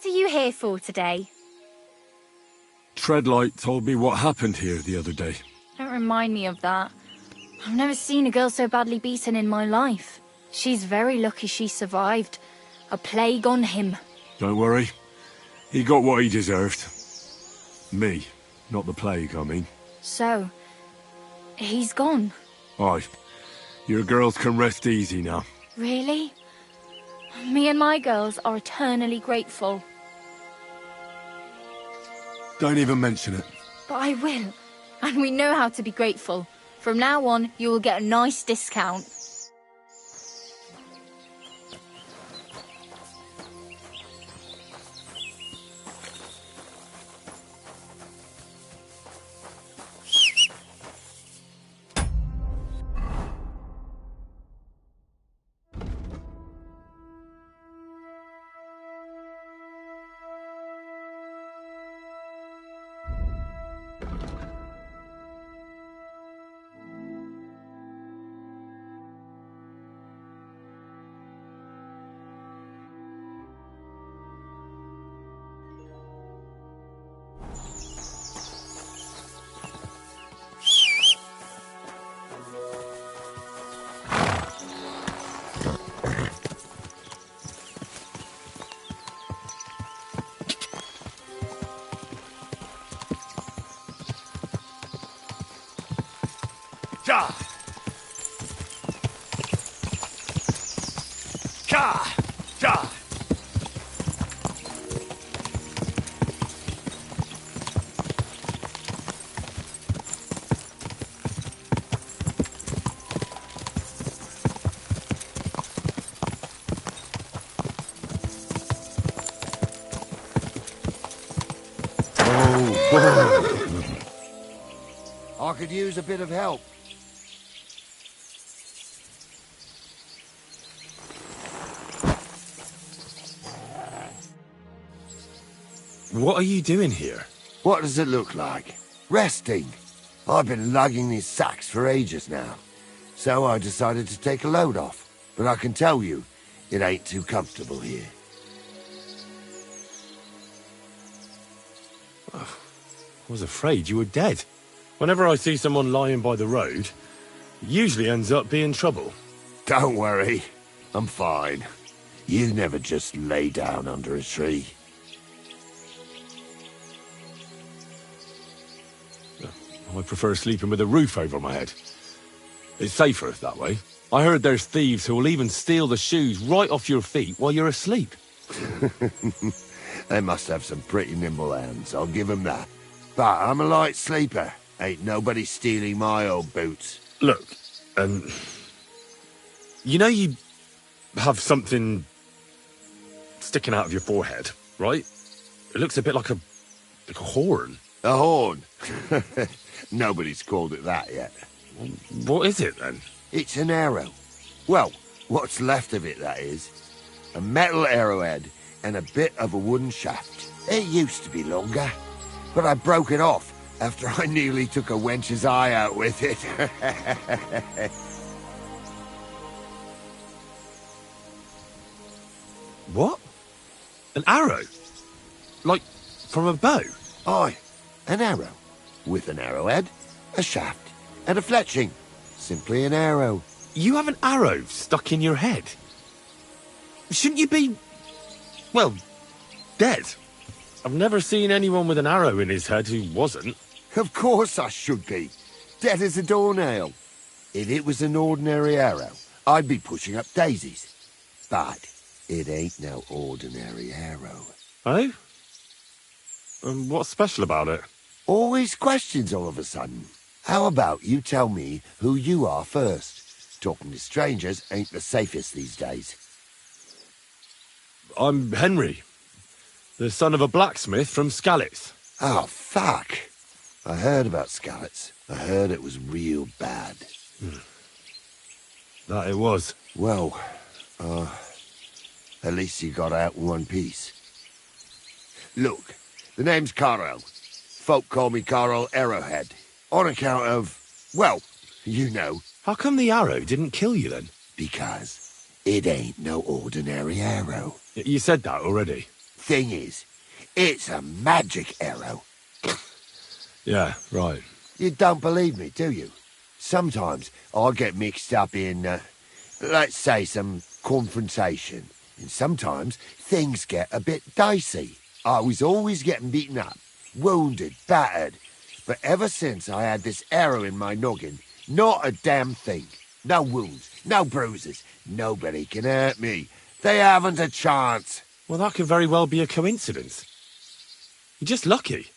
What are you here for today? Treadlight told me what happened here the other day. Don't remind me of that. I've never seen a girl so badly beaten in my life. She's very lucky she survived. A plague on him. Don't worry. He got what he deserved. Me, not the plague, I mean. So, he's gone. Aye. Your girls can rest easy now. Really? Me and my girls are eternally grateful. Don't even mention it. But I will. And we know how to be grateful. From now on, you will get a nice discount. Ka! Ka! Ka! I could use a bit of help. What are you doing here? What does it look like? Resting. I've been lugging these sacks for ages now. So I decided to take a load off. But I can tell you, it ain't too comfortable here. I was afraid you were dead. Whenever I see someone lying by the road, it usually ends up being trouble. Don't worry. I'm fine. You never just lay down under a tree. I prefer sleeping with a roof over my head. It's safer that way. I heard there's thieves who will even steal the shoes right off your feet while you're asleep. They must have some pretty nimble hands, I'll give them that. But I'm a light sleeper. Ain't nobody stealing my old boots. Look, you know you have something sticking out of your forehead, right? It looks a bit like a horn. A horn? Nobody's called it that yet. What is it, then? It's an arrow. Well, what's left of it, that is. A metal arrowhead and a bit of a wooden shaft. It used to be longer, but I broke it off after I nearly took a wench's eye out with it. What? An arrow? Like, from a bow? Aye, an arrow. With an arrowhead, a shaft, and a fletching. Simply an arrow. You have an arrow stuck in your head? Shouldn't you be, well, dead? I've never seen anyone with an arrow in his head who wasn't. Of course I should be. Dead as a doornail. If it was an ordinary arrow, I'd be pushing up daisies. But it ain't no ordinary arrow. Oh? And what's special about it? Always questions all of a sudden. How about you tell me who you are first? Talking to strangers ain't the safest these days. I'm Henry, the son of a blacksmith from Skalitz. Oh, fuck. I heard about Skalitz. I heard it was real bad. That it was. Well, at least you got out in one piece. Look, the name's Carl. Folk call me Carl Arrowhead. On account of, well, you know. How come the arrow didn't kill you then? Because it ain't no ordinary arrow. You said that already. Thing is, it's a magic arrow. Yeah, right. You don't believe me, do you? Sometimes I get mixed up in, let's say, some confrontation. And sometimes things get a bit dicey. I was always getting beaten up, wounded, battered. But ever since I had this arrow in my noggin, not a damn thing. No wounds, no bruises. Nobody can hurt me. They haven't a chance. Well, that could very well be a coincidence. You're just lucky.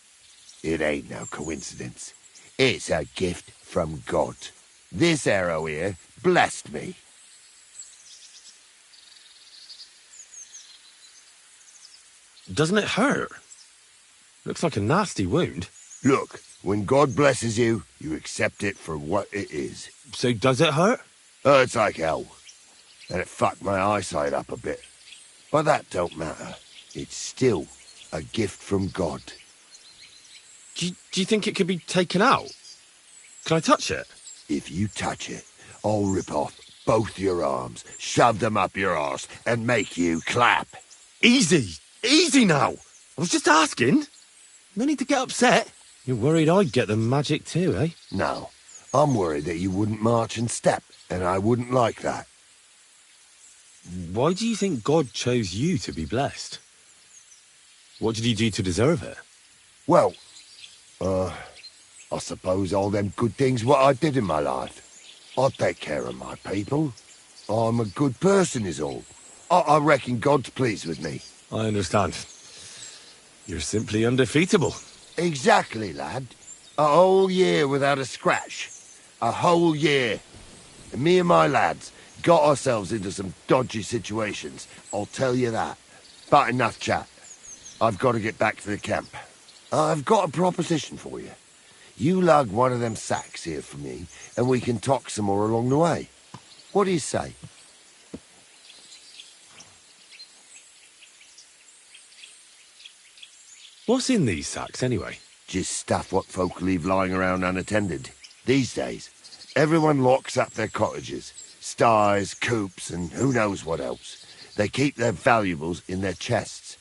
It ain't no coincidence. It's a gift from God. This arrow here blessed me. Doesn't it hurt? Looks like a nasty wound. Look, when God blesses you, you accept it for what it is. So does it hurt? Hurts like hell. And it fucked my eyesight up a bit. But that don't matter. It's still a gift from God. Do you think it could be taken out? Can I touch it? If you touch it, I'll rip off both your arms, shove them up your arse, and make you clap. Easy! Easy now! I was just asking. No need to get upset. You're worried I'd get the magic too, eh? No, I'm worried that you wouldn't march and step, and I wouldn't like that. Why do you think God chose you to be blessed? What did you do to deserve it? Well, I suppose all them good things what I did in my life. I take care of my people. I'm a good person is all. I reckon God's pleased with me. I understand. You're simply undefeatable. Exactly, lad. A whole year without a scratch. A whole year. And me and my lads got ourselves into some dodgy situations, I'll tell you that. But enough chat. I've got to get back to the camp. I've got a proposition for you. You lug one of them sacks here for me, and we can talk some more along the way. What do you say? What's in these sacks, anyway? Just stuff what folk leave lying around unattended. These days, everyone locks up their cottages. Sties, coops, and who knows what else. They keep their valuables in their chests.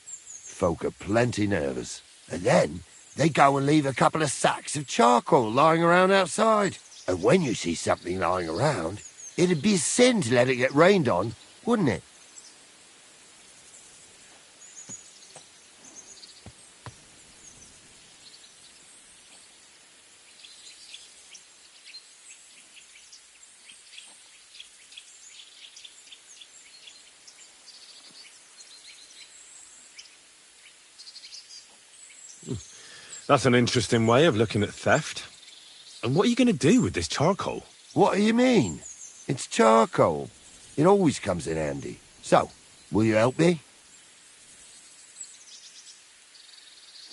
Folk are plenty nervous. And then, they go and leave a couple of sacks of charcoal lying around outside. And when you see something lying around, it'd be a sin to let it get rained on, wouldn't it? That's an interesting way of looking at theft. And what are you going to do with this charcoal? What do you mean? It's charcoal. It always comes in handy. So, will you help me?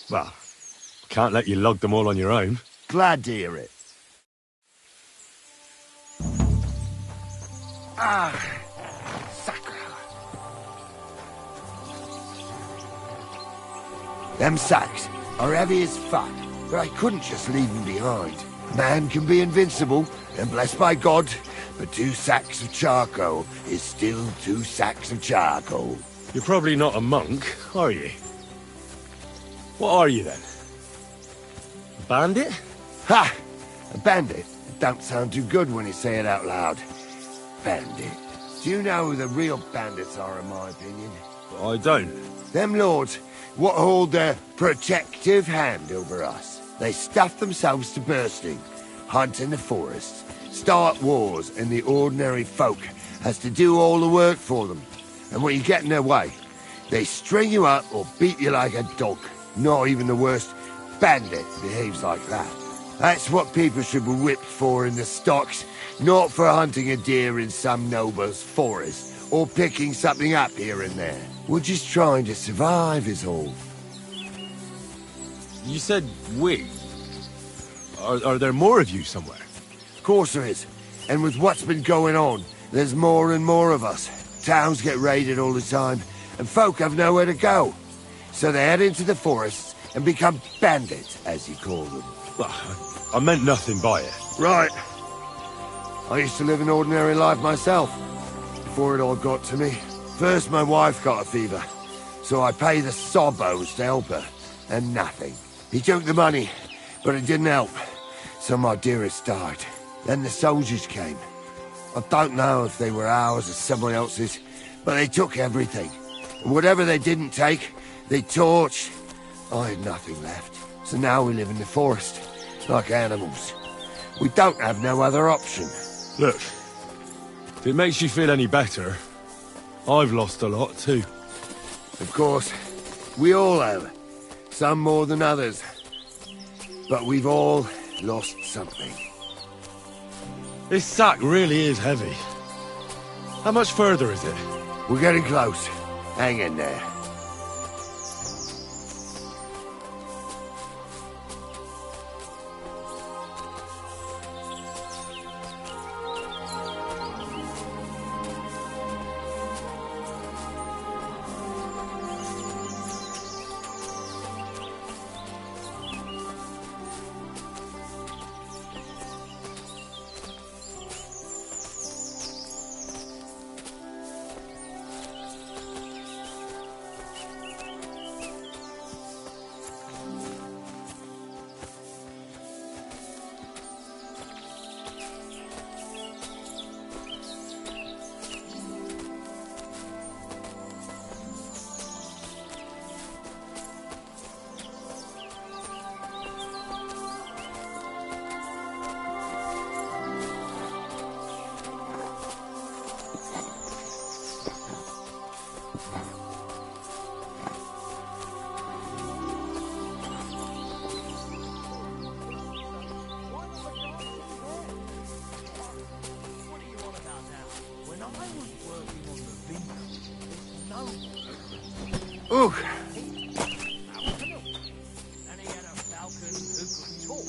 Well, I can't let you lug them all on your own. Glad to hear it. Sacre. Them sacks are heavy as fuck, but I couldn't just leave them behind. Man can be invincible, and blessed by God, but 2 sacks of charcoal is still 2 sacks of charcoal. You're probably not a monk, are you? What are you, then? A bandit? Ha! A bandit? It don't sound too good when you say it out loud. Bandit. Do you know who the real bandits are, in my opinion? I don't. Them lords what hold their protective hand over us. They stuff themselves to bursting, hunt in the forests, start wars, and the ordinary folk has to do all the work for them. And when you get in their way, they string you up or beat you like a dog. Not even the worst bandit behaves like that. That's what people should be whipped for in the stocks, not for hunting a deer in some noble's forest, or picking something up here and there. We're just trying to survive is all. You said we. Are there more of you somewhere? Of course there is. And with what's been going on, there's more and more of us. Towns get raided all the time, and folk have nowhere to go. So they head into the forests and become bandits, as you call them. Well, I meant nothing by it. Right. I used to live an ordinary life myself, before it all got to me. First, my wife got a fever. So I pay the sobbos to help her, and nothing. He took the money, but it didn't help. So my dearest died. Then the soldiers came. I don't know if they were ours or someone else's, but they took everything. And whatever they didn't take, they torched. I had nothing left. So now we live in the forest, like animals. We don't have no other option. Look, if it makes you feel any better, I've lost a lot too. Of course, we all have. Some more than others. But we've all lost something. This sack really is heavy. How much further is it? We're getting close. Hang in there. Ooh. And he had a falcon who could talk.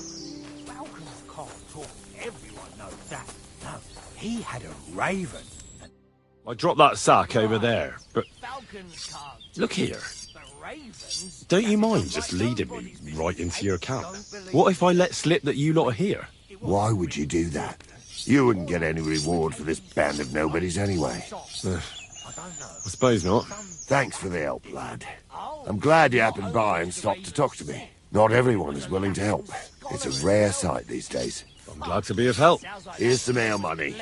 Falcons can't talk. Everyone knows that. No, he had a raven. I dropped that sack over there, but Falcons can't. look here. But ravens. Don't you mind just leading me right into your camp? What if I let slip that you lot are here? Why would you do that? You wouldn't get any reward for this band of nobodies anyway. I suppose not. Thanks for the help, lad. I'm glad you happened by and stopped to talk to me. Not everyone is willing to help. It's a rare sight these days. I'm glad to be of help. Here's some ale money.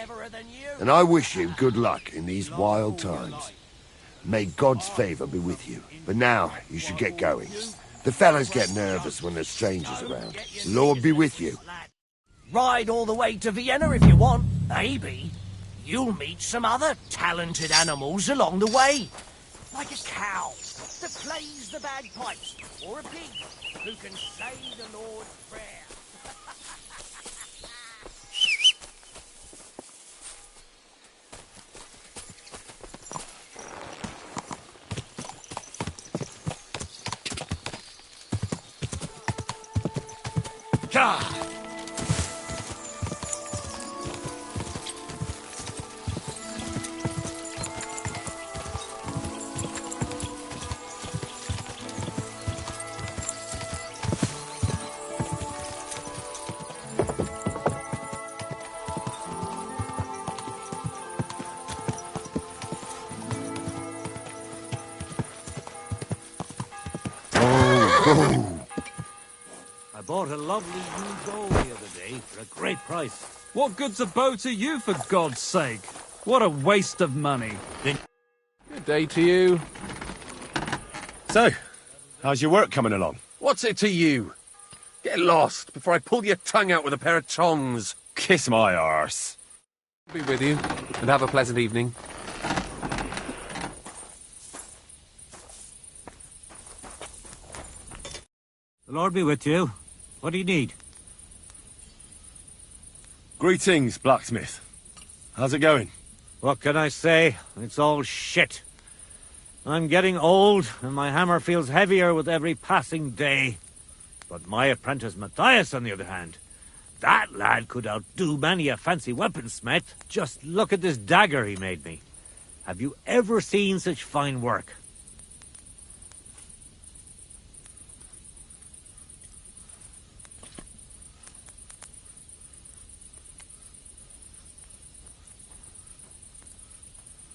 And I wish you good luck in these wild times. May God's favor be with you. But now, you should get going. The fellas get nervous when there's strangers around. Lord be with you. Ride all the way to Vienna if you want. Maybe you'll meet some other talented animals along the way. Like a cow that plays the bagpipes, or a pig who can say the Lord's Prayer. Gah! I bought a lovely new doll the other day for a great price. What good's a bow to you, for God's sake? What a waste of money. Good day to you. So, how's your work coming along? What's it to you? Get lost before I pull your tongue out with a pair of tongs. Kiss my arse. Be with you, and have a pleasant evening. The Lord be with you. What do you need? Greetings, blacksmith. How's it going? What can I say? It's all shit. I'm getting old, and my hammer feels heavier with every passing day. But my apprentice Matthias, on the other hand, that lad could outdo many a fancy weaponsmith. Just look at this dagger he made me. Have you ever seen such fine work?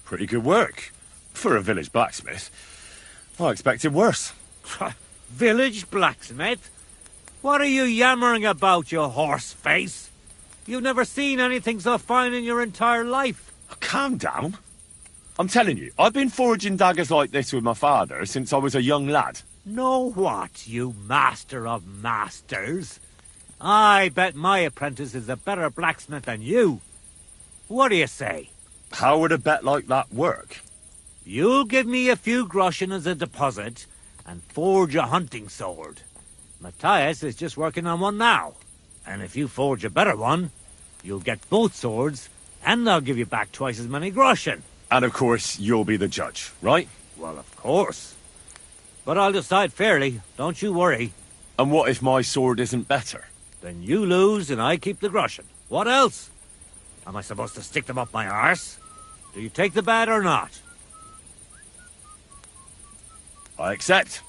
Pretty good work for a village blacksmith. I expected worse. Village blacksmith? What are you yammering about, you horse face? You've never seen anything so fine in your entire life. Calm down. I'm telling you, I've been forging daggers like this with my father since I was a young lad. Know what, you master of masters? I bet my apprentice is a better blacksmith than you. What do you say? How would a bet like that work? You'll give me a few groschen as a deposit and forge a hunting sword. Matthias is just working on one now. And if you forge a better one, you'll get both swords and I'll give you back twice as many groschen. And of course, you'll be the judge, right? Well, of course. But I'll decide fairly, don't you worry. And what if my sword isn't better? Then you lose and I keep the groschen. What else? Am I supposed to stick them up my arse? Do you take the bet or not? I accept.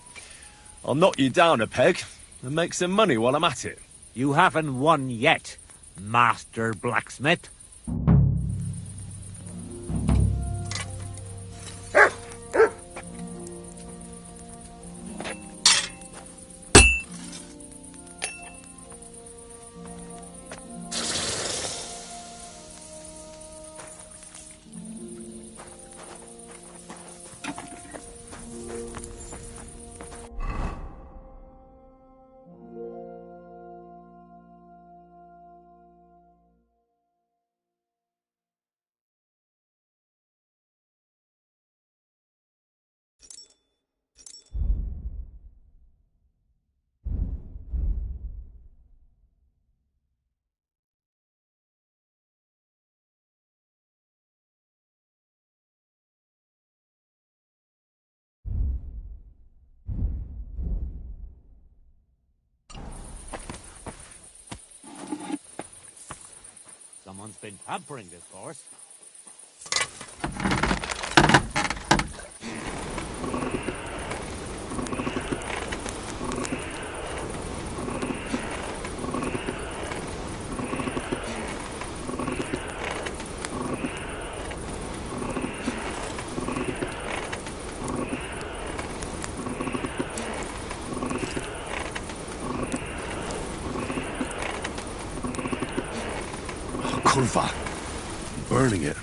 I'll knock you down a peg and make some money while I'm at it. You haven't won yet, Master Blacksmith. Someone's been pampering this horse. Curva. Burning it.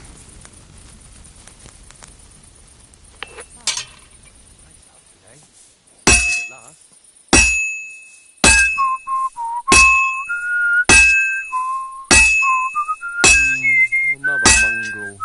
Another mongrel.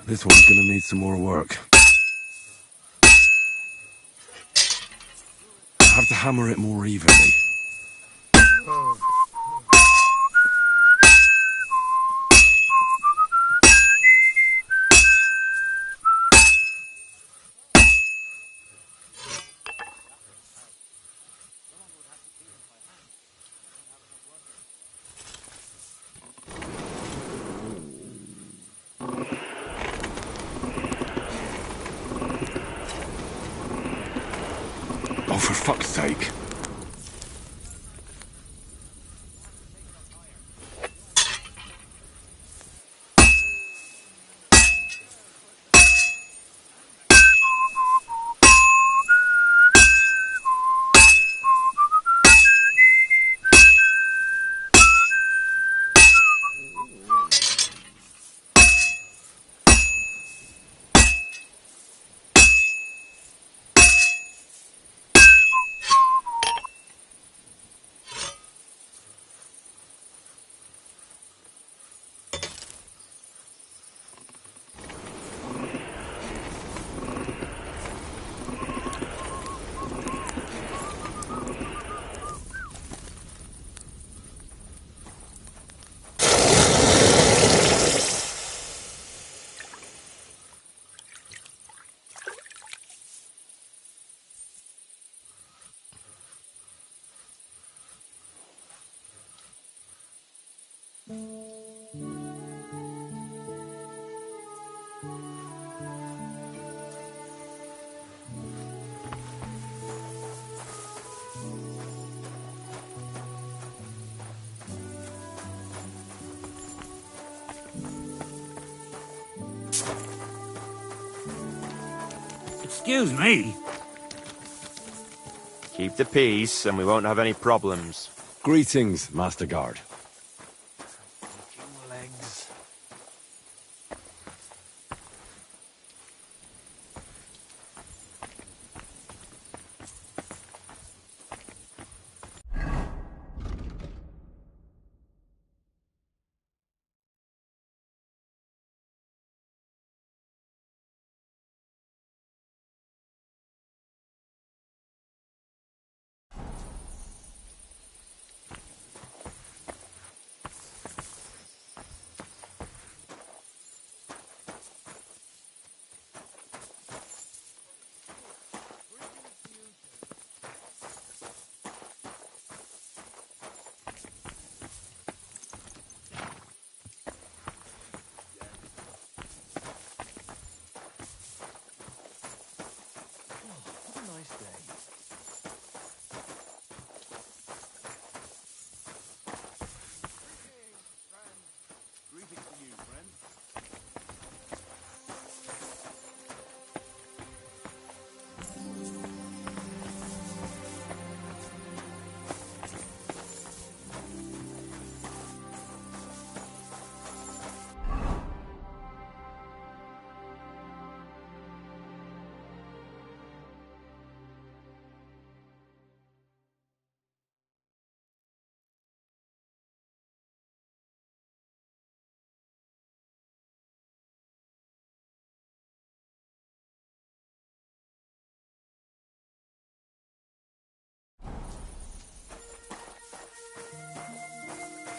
This one's gonna need some more work. I have to hammer it more evenly. Oh, for fuck's sake. Excuse me. Keep the peace, and we won't have any problems. Greetings, Master Guard. Legs.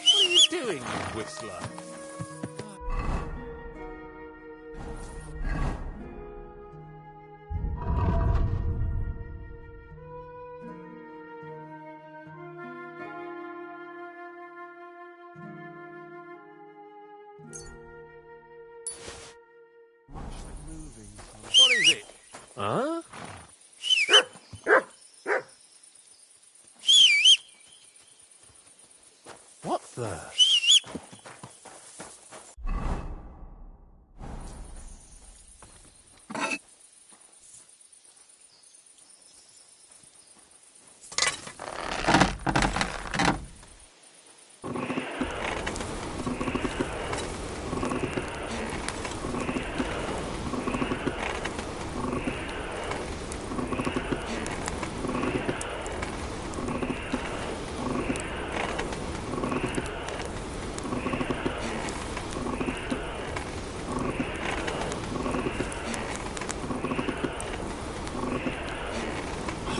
What are you doing, Whistler? What is it? Huh? What the?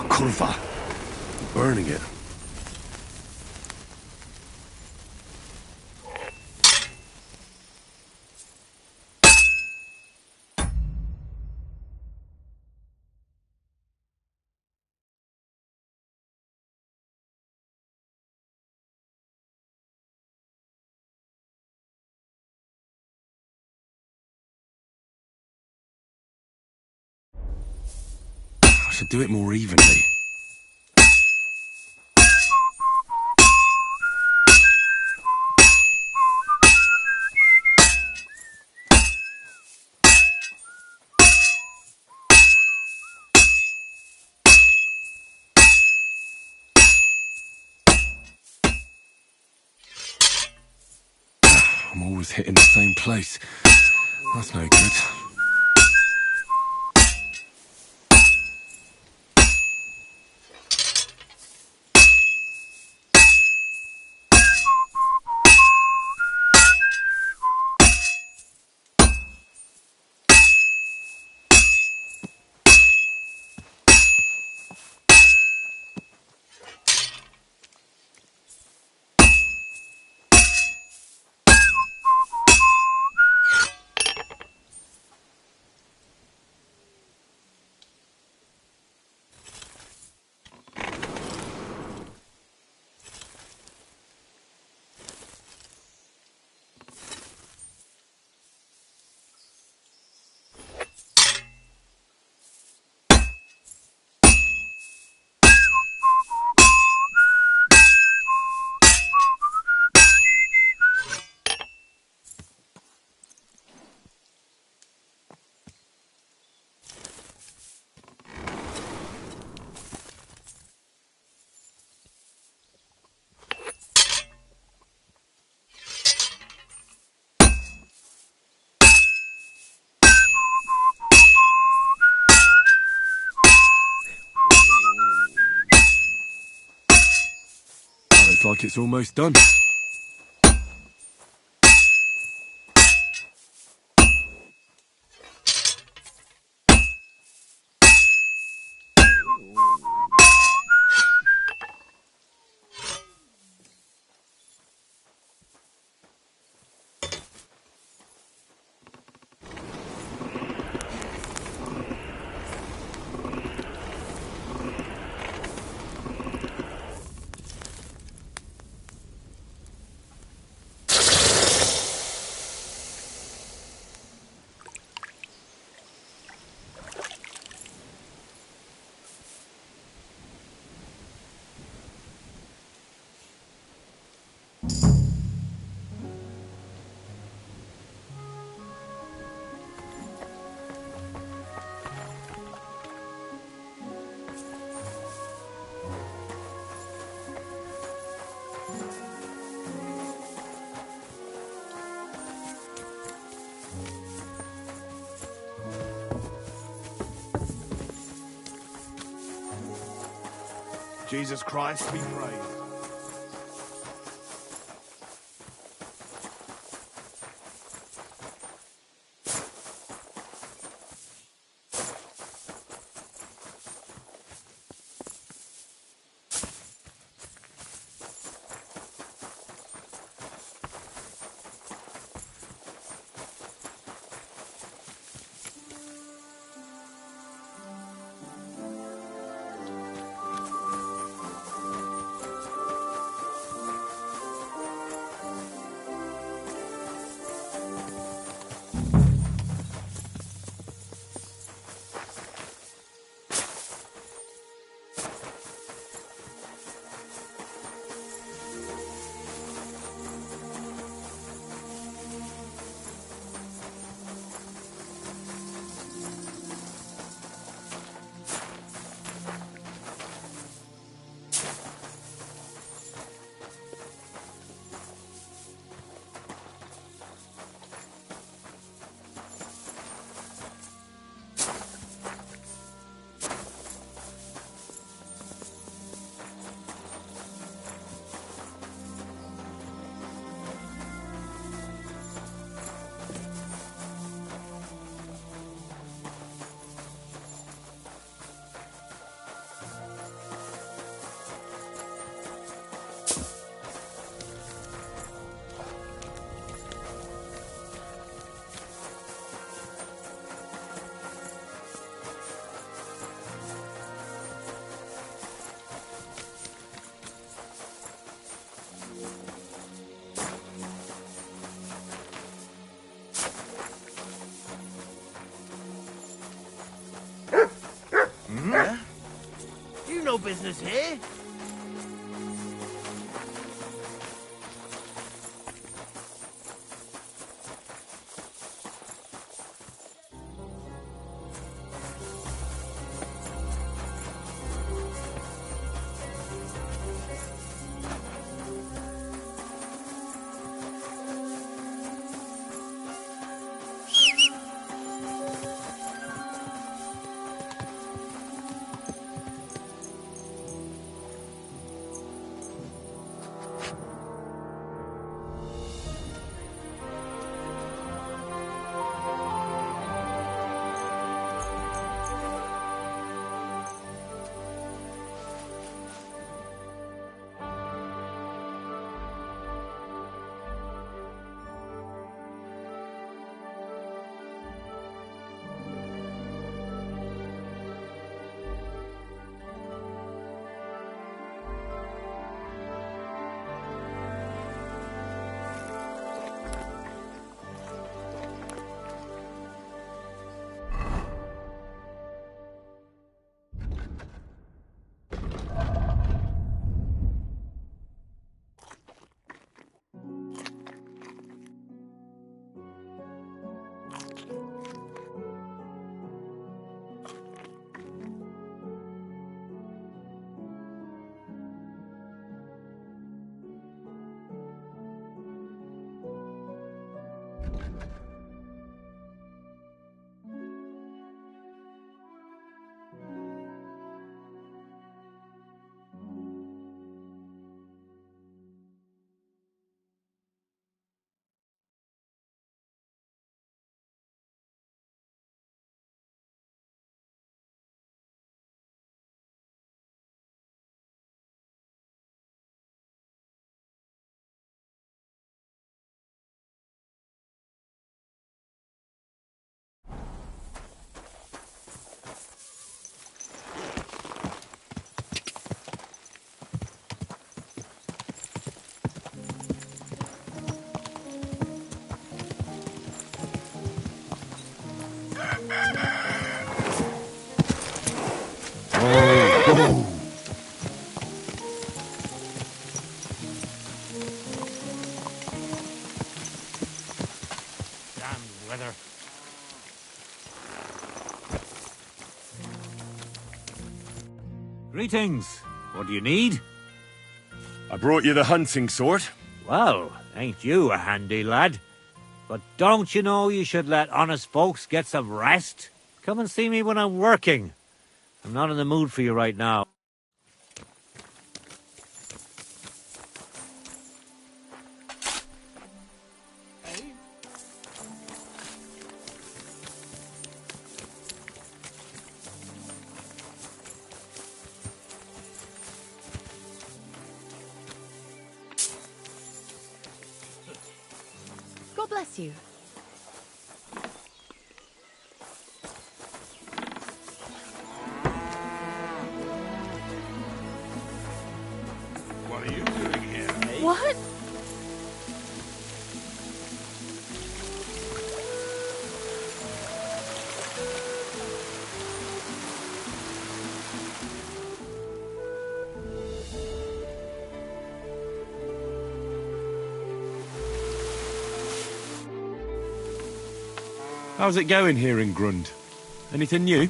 Kurva. Burning it. I should do it more evenly. I'm always hitting the same place. That's no good. Looks like it's almost done. Jesus Christ be praised. You no business here. Damn weather. Greetings. What do you need? I brought you the hunting sword. Well, ain't you a handy lad? But don't you know you should let honest folks get some rest? Come and see me when I'm working. I'm not in the mood for you right now. God bless you. What are you doing here, eh? What? How's it going here in Grund? Anything new?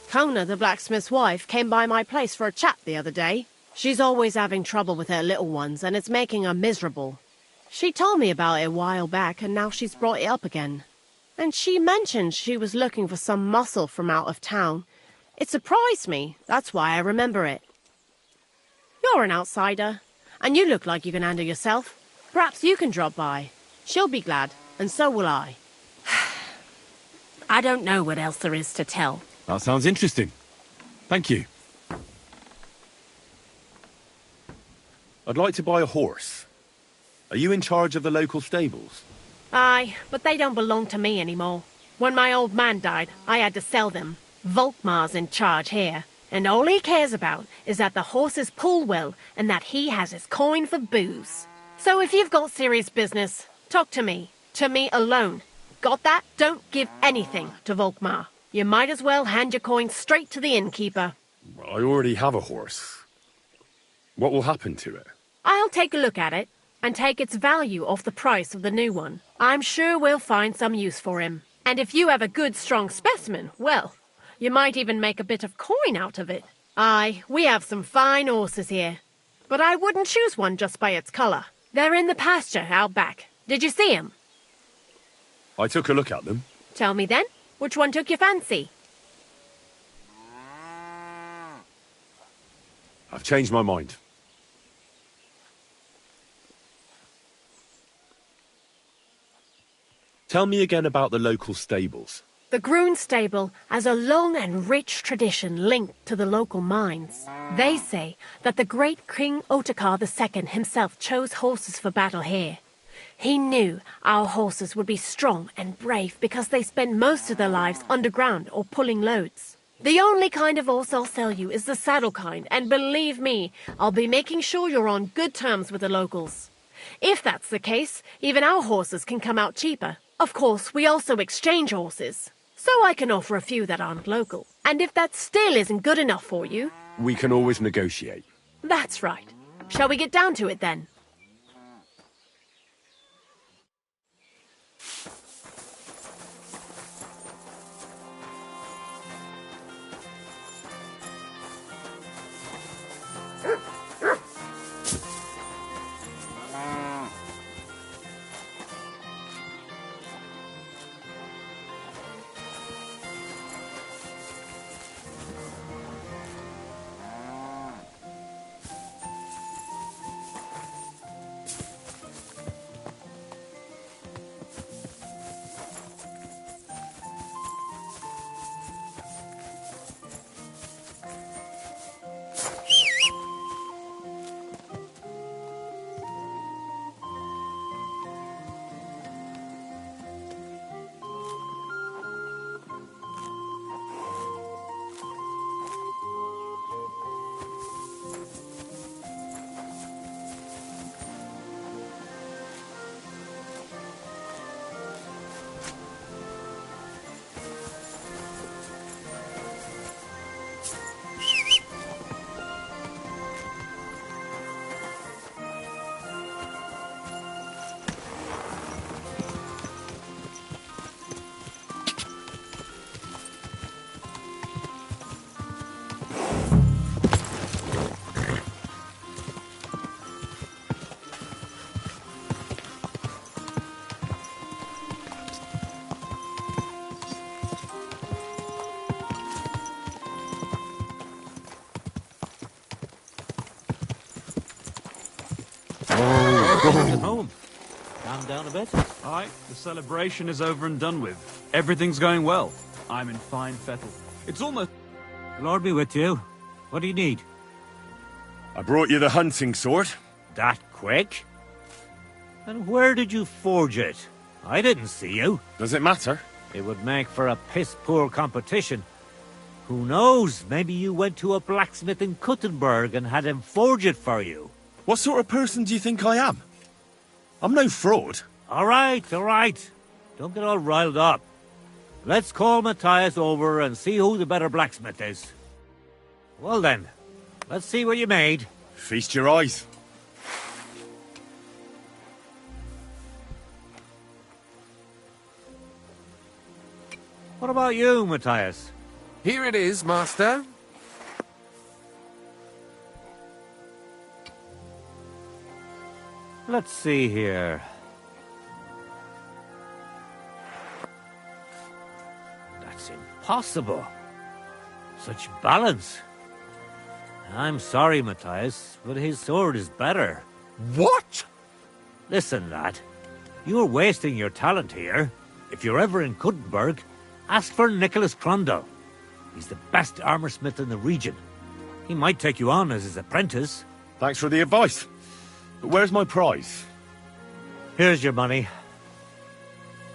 Kona, the blacksmith's wife, came by my place for a chat the other day. She's always having trouble with her little ones, and it's making her miserable. She told me about it a while back, and now she's brought it up again. And she mentioned she was looking for some muscle from out of town. It surprised me. That's why I remember it. You're an outsider, and you look like you can handle yourself. Perhaps you can drop by. She'll be glad, and so will I. I don't know what else there is to tell. That sounds interesting. Thank you. I'd like to buy a horse. Are you in charge of the local stables? Aye, but they don't belong to me anymore. When my old man died, I had to sell them. Volkmar's in charge here, and all he cares about is that the horses pull well and that he has his coin for booze. So if you've got serious business, talk to me alone. Got that? Don't give anything to Volkmar. You might as well hand your coin straight to the innkeeper. I already have a horse. What will happen to it? I'll take a look at it and take its value off the price of the new one. I'm sure we'll find some use for him. And if you have a good, strong specimen, well, you might even make a bit of coin out of it. Aye, we have some fine horses here. But I wouldn't choose one just by its colour. They're in the pasture out back. Did you see 'em? I took a look at them. Tell me then, which one took your fancy? I've changed my mind. Tell me again about the local stables. The Grun stable has a long and rich tradition linked to the local mines. They say that the great King Otakar II himself chose horses for battle here. He knew our horses would be strong and brave because they spend most of their lives underground or pulling loads. The only kind of horse I'll sell you is the saddle kind, and believe me, I'll be making sure you're on good terms with the locals. If that's the case, even our horses can come out cheaper. Of course, we also exchange horses, so I can offer a few that aren't local. And if that still isn't good enough for you... We can always negotiate. That's right. Shall we get down to it then? at home. Calm down a bit. Aye, the celebration is over and done with. Everything's going well. I'm in fine fettle. It's almost... Lord be with you. What do you need? I brought you the hunting sword. That quick? And where did you forge it? I didn't see you. Does it matter? It would make for a piss-poor competition. Who knows? Maybe you went to a blacksmith in Kuttenberg and had him forge it for you. What sort of person do you think I am? I'm no fraud. All right, all right. Don't get all riled up. Let's call Matthias over and see who the better blacksmith is. Well then, let's see what you made. Feast your eyes. What about you, Matthias? Here it is, Master. Let's see here. That's impossible. Such balance. I'm sorry, Matthias, but his sword is better. What? Listen, lad. You're wasting your talent here. If you're ever in Kuttenberg, ask for Nicholas Crondell. He's the best armorsmith in the region. He might take you on as his apprentice. Thanks for the advice. But where's my prize? Here's your money.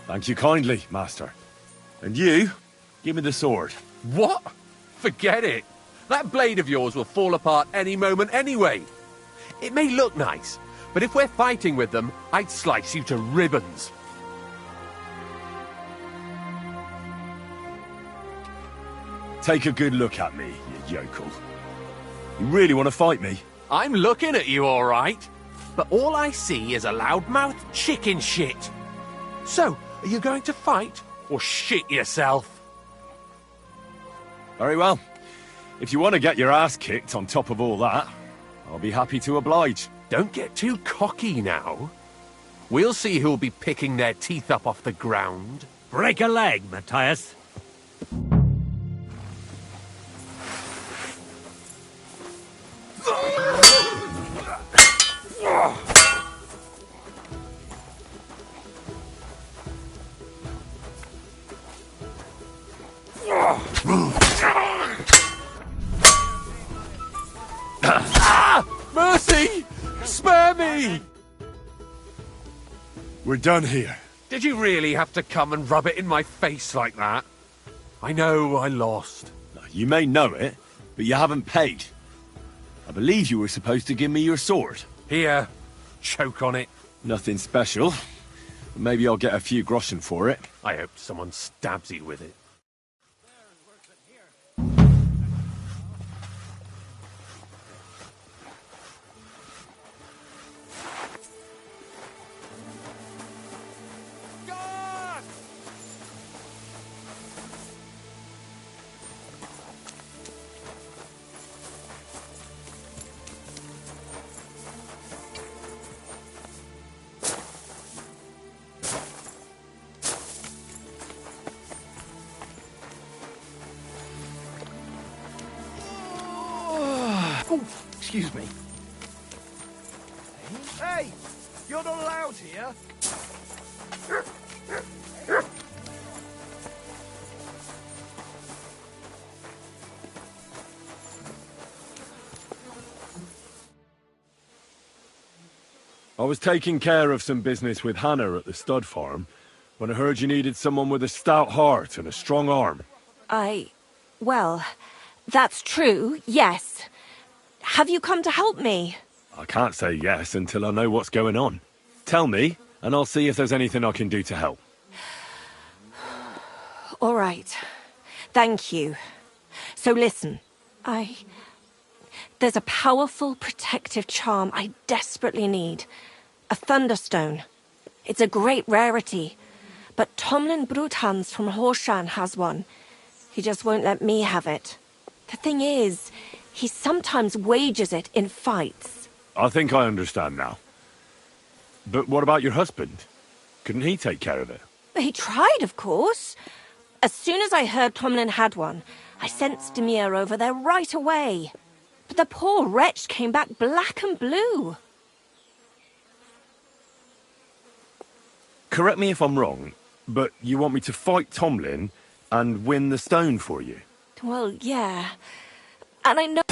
Thank you kindly, Master. And you, give me the sword. What? Forget it. That blade of yours will fall apart any moment anyway. It may look nice, but if we're fighting with them, I'd slice you to ribbons. Take a good look at me, you yokel. You really want to fight me? I'm looking at you, all right. But all I see is a loudmouthed chicken shit. So, are you going to fight or shit yourself? Very well. If you want to get your ass kicked on top of all that, I'll be happy to oblige. Don't get too cocky now. We'll see who'll be picking their teeth up off the ground. Break a leg, Matthias. Mercy! Spare me! We're done here. Did you really have to come and rub it in my face like that? I know I lost. You may know it, but you haven't paid. I believe you were supposed to give me your sword. Here, choke on it. Nothing special. Maybe I'll get a few groschen for it. I hope someone stabs you with it. Oh, excuse me. Hey, you're not allowed here. I was taking care of some business with Hannah at the stud farm when I heard you needed someone with a stout heart and a strong arm. Well, that's true, yes. Have you come to help me? I can't say yes until I know what's going on. Tell me, and I'll see if there's anything I can do to help. All right. Thank you. So listen, there's a powerful protective charm I desperately need. A Thunderstone. It's a great rarity. But Tomlin Bruthans from Horshan has one. He just won't let me have it. The thing is, he sometimes wages it in fights. I think I understand now. But what about your husband? Couldn't he take care of it? He tried, of course. As soon as I heard Tomlin had one, I sent Stamir over there right away. But the poor wretch came back black and blue. correct me if I'm wrong, but you want me to fight Tomlin and win the stone for you? Well, yeah. And I know...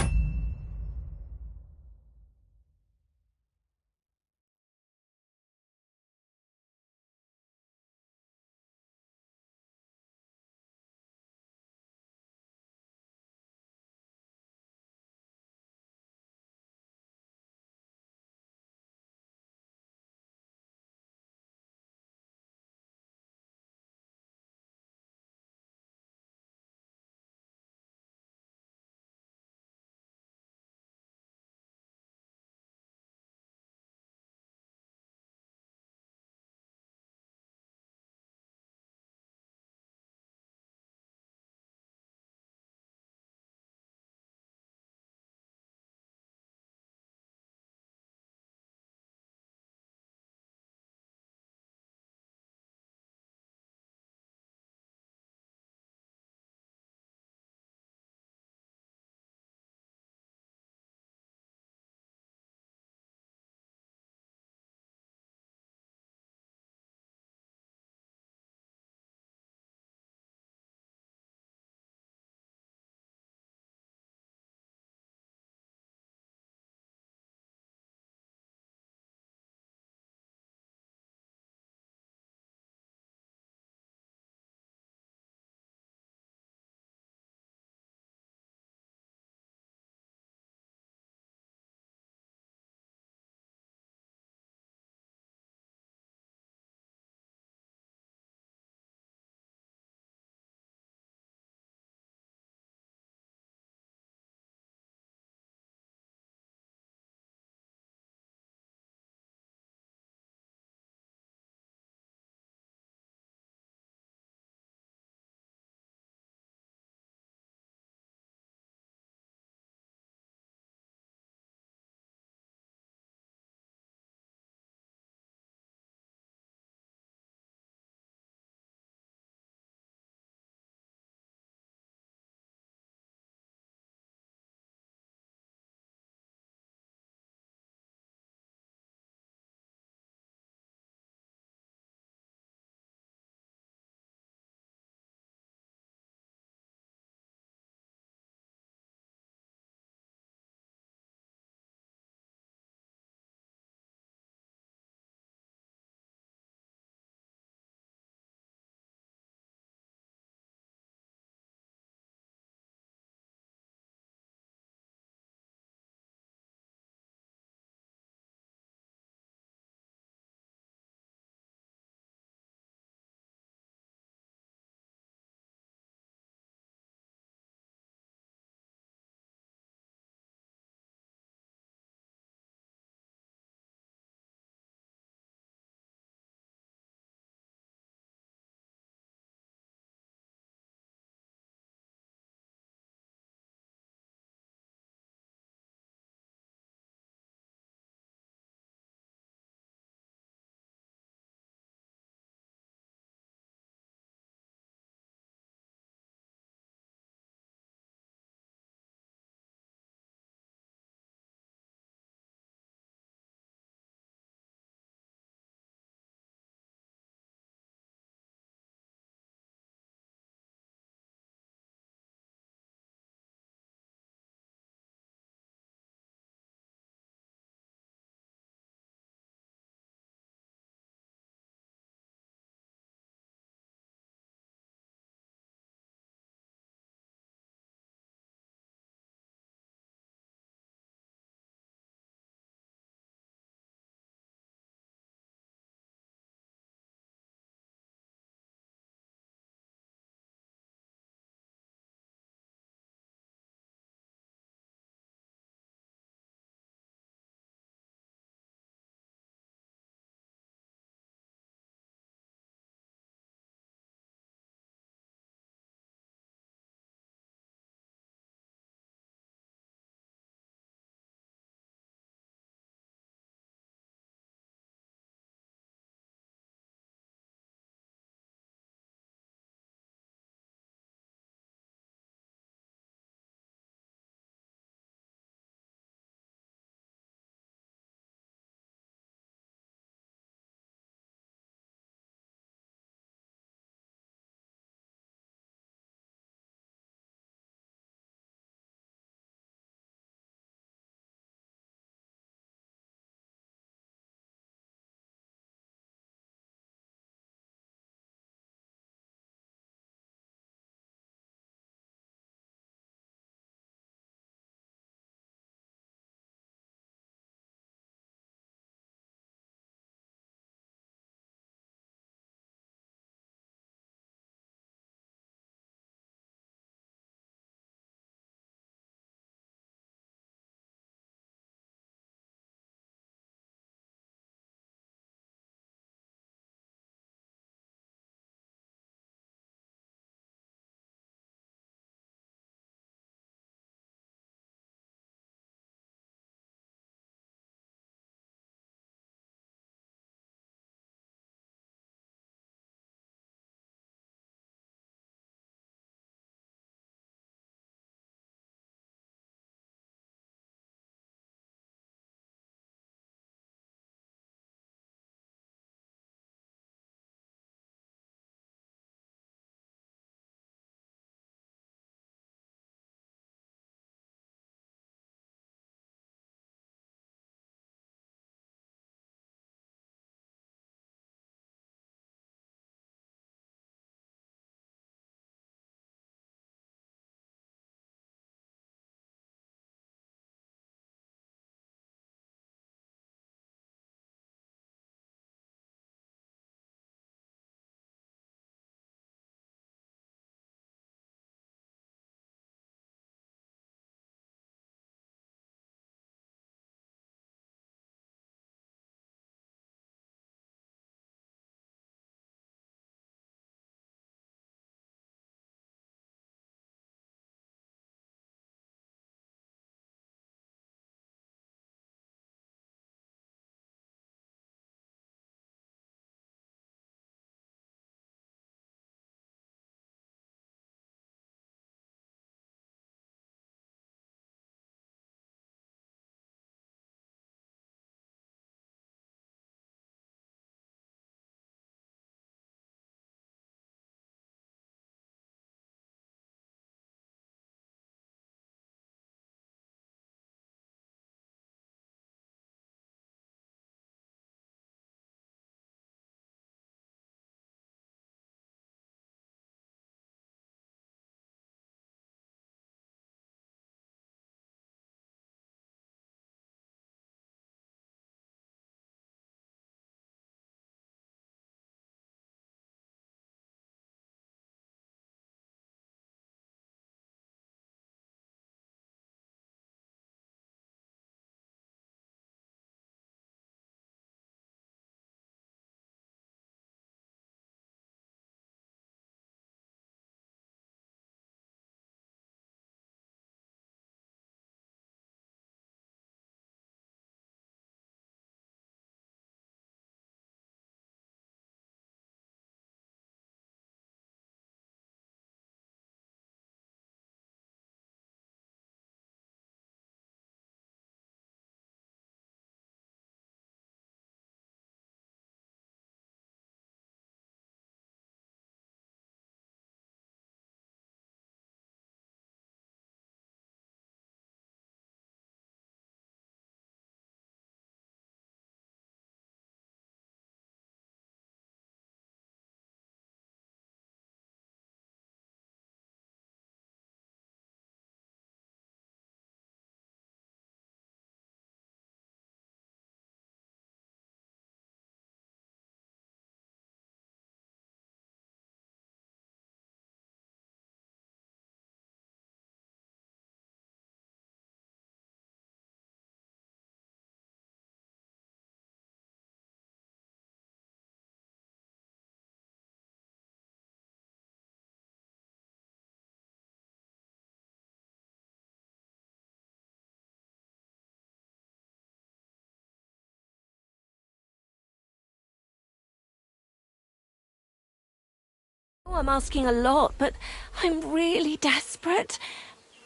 I'm asking a lot, but I'm really desperate.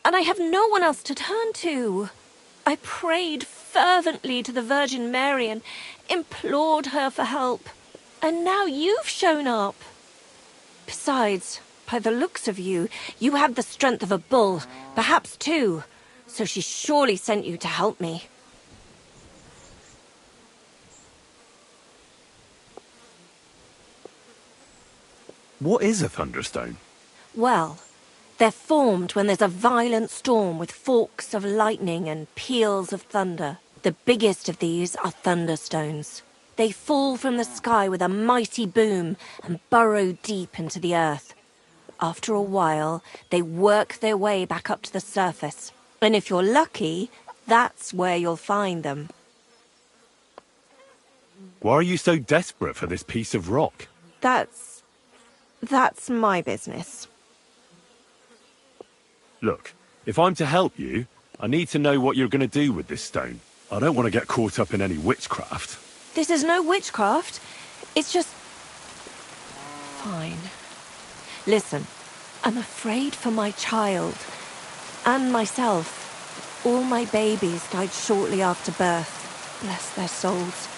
And I have no one else to turn to. I prayed fervently to the Virgin Mary and implored her for help. And now you've shown up. Besides, by the looks of you, you have the strength of a bull, perhaps two. So she surely sent you to help me. What is a Thunderstone? Well, they're formed when there's a violent storm with forks of lightning and peals of thunder. The biggest of these are thunderstones. They fall from the sky with a mighty boom and burrow deep into the earth. After a while, they work their way back up to the surface. And if you're lucky, that's where you'll find them. Why are you so desperate for this piece of rock? That's my business. Look, if I'm to help you, I need to know what you're going to do with this stone. I don't want to get caught up in any witchcraft. This is no witchcraft. It's just... Fine. Listen, I'm afraid for my child. And myself. All my babies died shortly after birth. Bless their souls.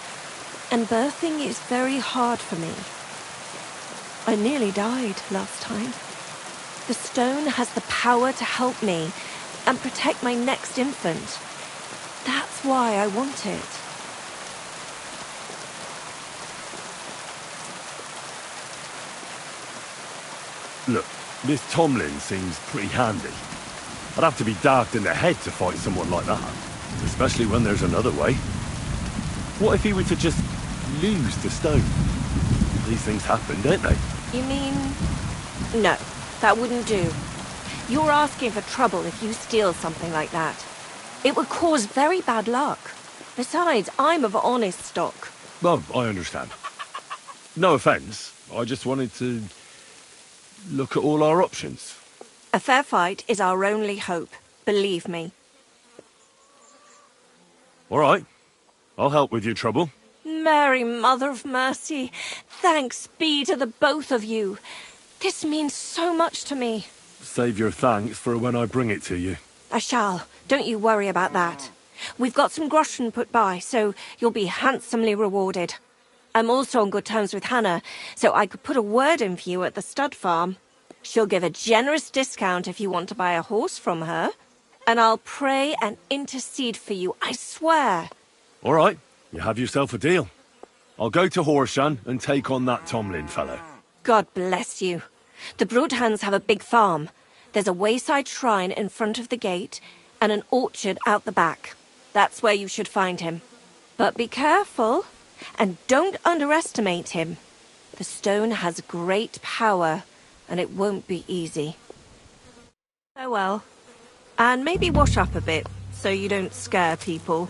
And birthing is very hard for me. I nearly died last time. The stone has the power to help me and protect my next infant. That's why I want it. Look, this Tomlin seems pretty handy. I'd have to be daft in the head to fight someone like that, especially when there's another way. What if he were to just lose the stone? These things happen, don't they? You mean... No, that wouldn't do. You're asking for trouble if you steal something like that. It would cause very bad luck. Besides, I'm of honest stock. Well, I understand. No offence, I just wanted to look at all our options. A fair fight is our only hope, believe me. All right, I'll help with your trouble. Mary, Mother of Mercy, thanks be to the both of you. This means so much to me. Save your thanks for when I bring it to you. I shall. Don't you worry about that. We've got some groschen put by, so you'll be handsomely rewarded. I'm also on good terms with Hannah, so I could put a word in for you at the stud farm. She'll give a generous discount if you want to buy a horse from her. And I'll pray and intercede for you, I swear. All right, you have yourself a deal. I'll go to Horshan and take on that Tomlin fellow. God bless you. The Broodhans have a big farm. There's a wayside shrine in front of the gate and an orchard out the back. That's where you should find him. But be careful, and don't underestimate him. The stone has great power, and it won't be easy. Oh well. And maybe wash up a bit, so you don't scare people.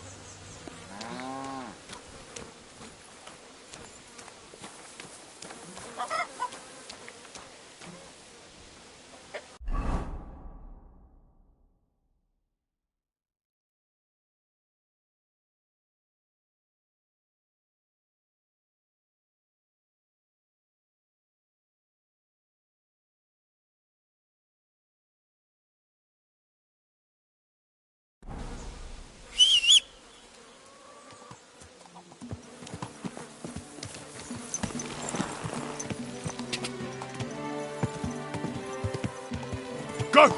Go!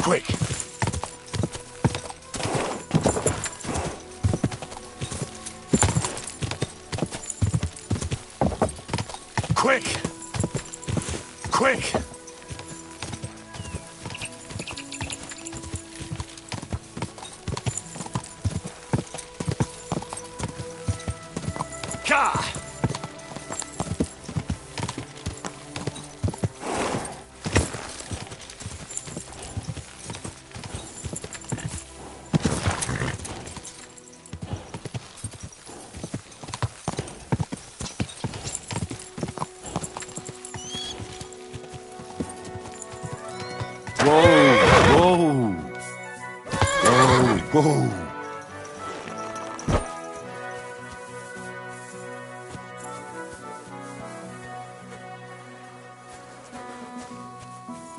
Quick! Quick! Quick! Ka! Whoa! Whoa! Whoa!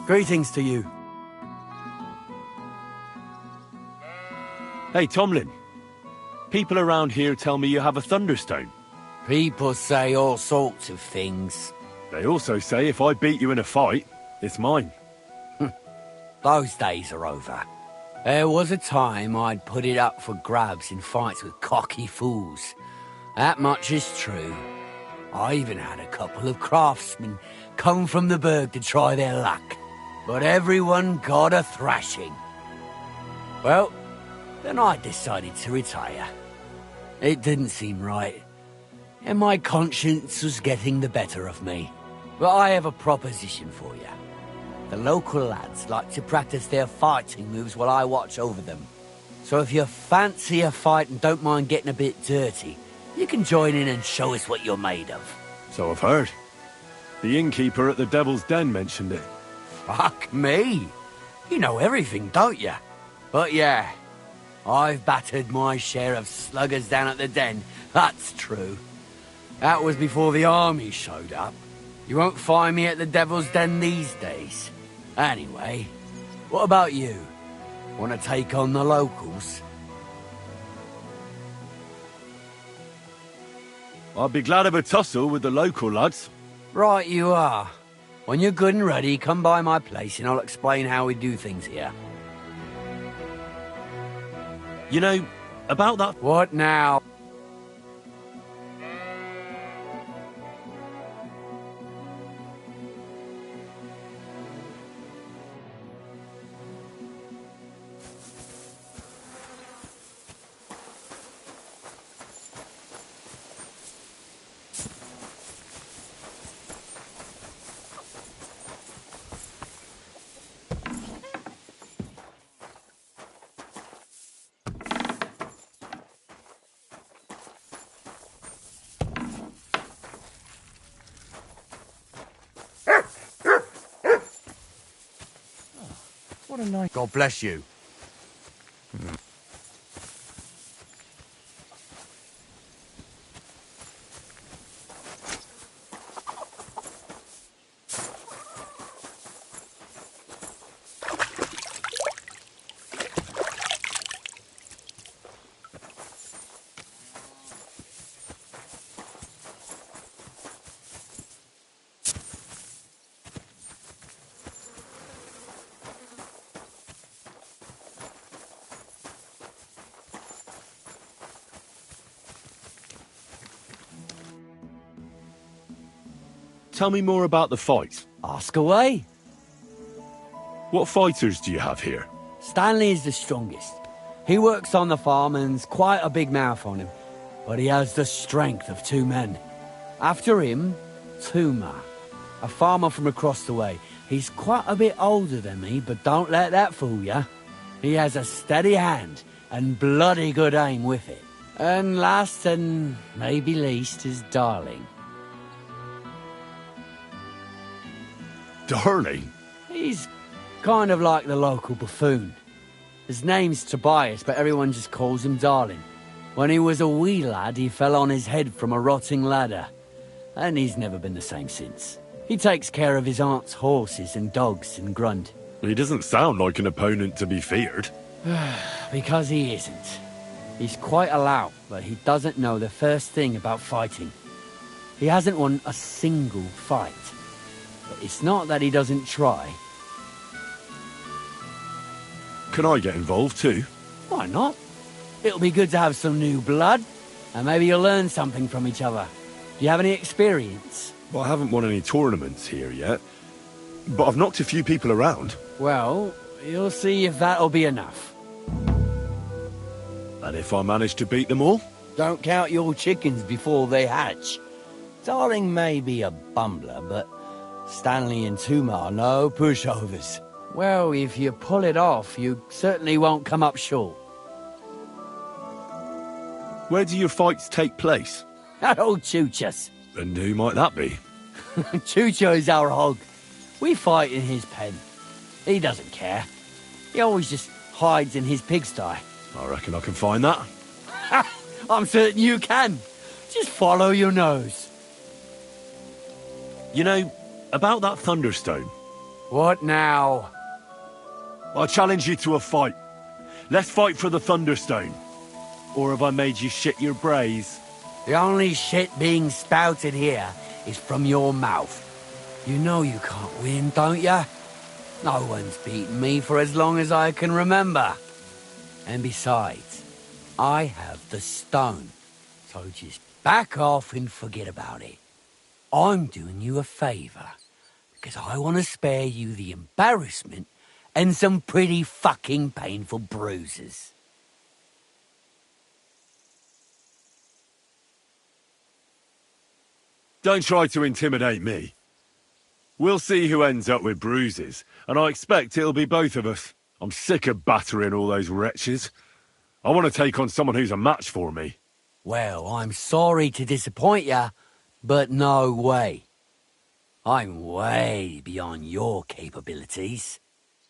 Greetings to you. Hey, Tomlin. People around here tell me you have a Thunderstone. People say all sorts of things. They also say if I beat you in a fight, it's mine. Those days are over. There was a time I'd put it up for grabs in fights with cocky fools. That much is true. I even had a couple of craftsmen come from the burg to try their luck. But everyone got a thrashing. Well, then I decided to retire. It didn't seem right, and my conscience was getting the better of me. But I have a proposition for you. The local lads like to practice their fighting moves while I watch over them. So if you fancy a fight and don't mind getting a bit dirty, you can join in and show us what you're made of. So I've heard. The innkeeper at the Devil's Den mentioned it. Fuck me. You know everything, don't you? But yeah, I've battered my share of sluggers down at the Den, that's true. That was before the army showed up. You won't find me at the Devil's Den these days. Anyway, what about you? Want to take on the locals? I'd be glad of a tussle with the local lads. Right you are. When you're good and ready, come by my place and I'll explain how we do things here. You know, about that... What now? What a nice... God bless you. Tell me more about the fight. Ask away. What fighters do you have here? Stanley is the strongest. He works on the farm and's quite a big mouth on him, but he has the strength of 2 men. After him, Tuma, a farmer from across the way. He's quite a bit older than me, but don't let that fool ya. He has a steady hand and bloody good aim with it. And last and maybe least is Darling. Darling? He's kind of like the local buffoon. His name's Tobias, but everyone just calls him Darling. When he was a wee lad, he fell on his head from a rotting ladder, and he's never been the same since. He takes care of his aunt's horses and dogs in Grund. He doesn't sound like an opponent to be feared. Because he isn't. He's quite a lout, but he doesn't know the first thing about fighting. He hasn't won a single fight. But it's not that he doesn't try. Can I get involved too? Why not? It'll be good to have some new blood, and maybe you'll learn something from each other. Do you have any experience? Well, I haven't won any tournaments here yet, but I've knocked a few people around. Well, you'll see if that'll be enough. And if I manage to beat them all? Don't count your chickens before they hatch. Darling may be a bumbler, but Stanley and Tuma are no pushovers. Well, if you pull it off, you certainly won't come up short. Where do your fights take place? At old Chucha's. And who might that be? Chucho is our hog. We fight in his pen. He doesn't care. He always just hides in his pigsty. I reckon I can find that. I'm certain you can. Just follow your nose. You know, about that Thunderstone. What now? I challenge you to a fight. Let's fight for the Thunderstone. Or have I made you shit your brays? The only shit being spouted here is from your mouth. You know you can't win, don't ya? No one's beaten me for as long as I can remember. And besides, I have the stone. So just back off and forget about it. I'm doing you a favour, because I want to spare you the embarrassment and some pretty fucking painful bruises. Don't try to intimidate me. We'll see who ends up with bruises, and I expect it'll be both of us. I'm sick of battering all those wretches. I want to take on someone who's a match for me. Well, I'm sorry to disappoint ya, but no way. I'm way beyond your capabilities.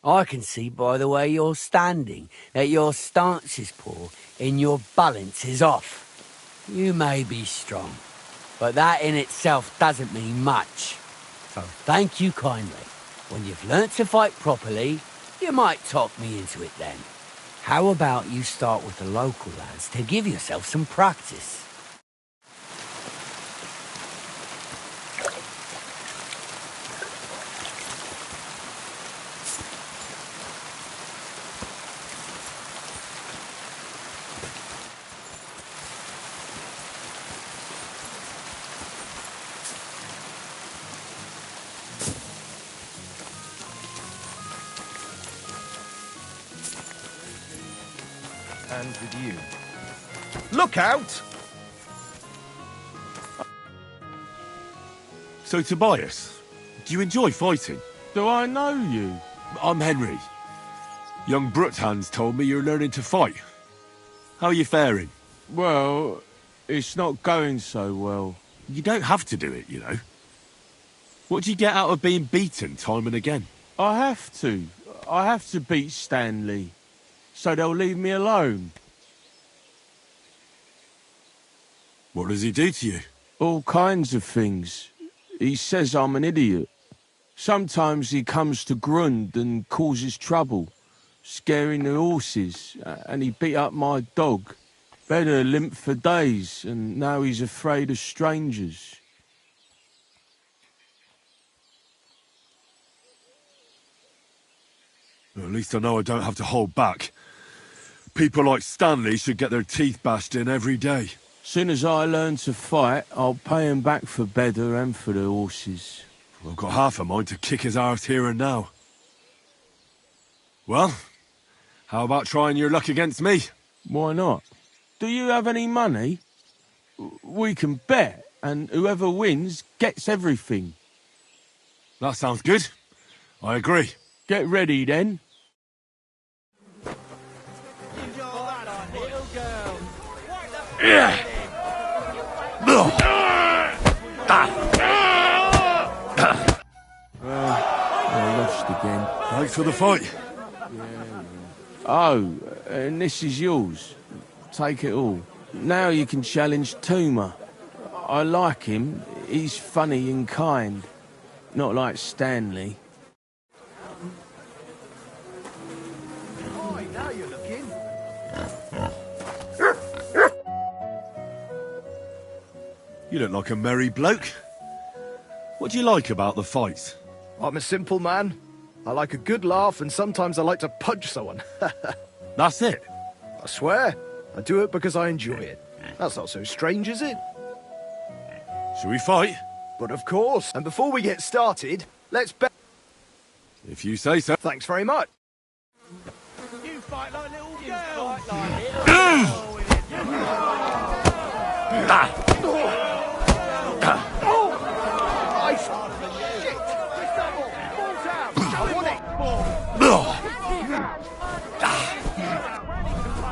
I can see by the way you're standing that your stance is poor and your balance is off. You may be strong, but that in itself doesn't mean much. So thank you kindly. When you've learnt to fight properly, you might talk me into it then. How about you start with the local lads to give yourself some practice? And with you. Look out! So, Tobias, do you enjoy fighting? Do I know you? I'm Henry. Young Bruthans told me you're learning to fight. How are you faring? Well, it's not going so well. You don't have to do it, you know. What do you get out of being beaten time and again? I have to. I have to beat Stanley. So they'll leave me alone. What does he do to you? All kinds of things. He says I'm an idiot. Sometimes he comes to Grund and causes trouble, scaring the horses, and he beat up my dog. Better limp for days, and now he's afraid of strangers. Well, at least I know I don't have to hold back. People like Stanley should get their teeth bashed in every day. Soon as I learn to fight, I'll pay him back for Bedder and for the horses. I've got half a mind to kick his arse here and now. Well, how about trying your luck against me? Why not? Do you have any money? We can bet, and whoever wins gets everything. That sounds good. I agree. Get ready, then. I lost again. Thanks for the fight. Yeah. Oh, and this is yours. Take it all. Now you can challenge Tuma. I like him. He's funny and kind. Not like Stanley. Oh, now you're looking. You look like a merry bloke. What do you like about the fights? I'm a simple man. I like a good laugh, and sometimes I like to punch someone. That's it? I swear. I do it because I enjoy it. That's not so strange, is it? Shall we fight? But of course. And before we get started, let's bet. If you say so. Thanks very much. You fight like little girls.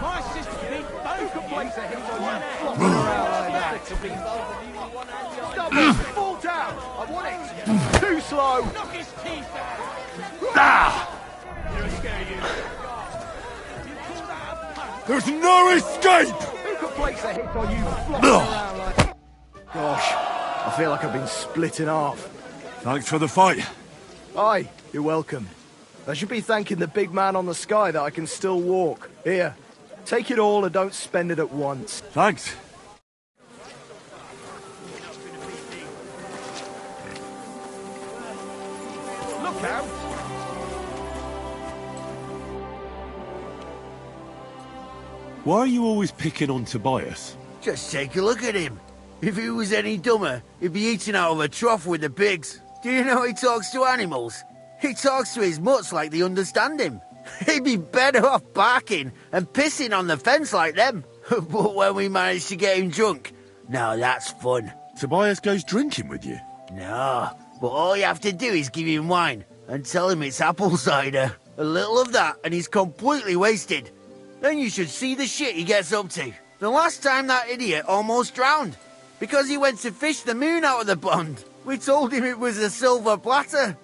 My sister did both of place a hit on you. Stop it! Fall down! I want it! Too slow! Knock his teeth out. There's no escape! Who could place a hit on you flopping around like... Gosh, I feel like I've been split in half. Thanks for the fight. Aye, you're welcome. I should be thanking the big man on the sky that I can still walk. Here, take it all and don't spend it at once. Thanks. Look out! Why are you always picking on Tobias? Just take a look at him. If he was any dumber, he'd be eating out of a trough with the pigs. Do you know he talks to animals? He talks to his mutts like they understand him. He'd be better off barking and pissing on the fence like them. But when we manage to get him drunk, now that's fun. Tobias goes drinking with you? No, but all you have to do is give him wine and tell him it's apple cider. A little of that and he's completely wasted. Then you should see the shit he gets up to. The last time that idiot almost drowned. Because he went to fish the moon out of the pond. We told him it was a silver platter.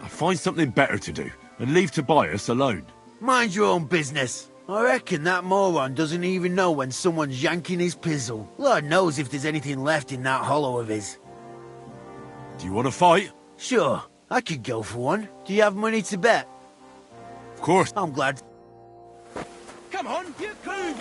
Find something better to do, and leave Tobias alone. Mind your own business. I reckon that moron doesn't even know when someone's yanking his pizzle. Lord knows if there's anything left in that hollow of his. Do you want to fight? Sure, I could go for one. Do you have money to bet? Of course. I'm glad. Come on, you cool!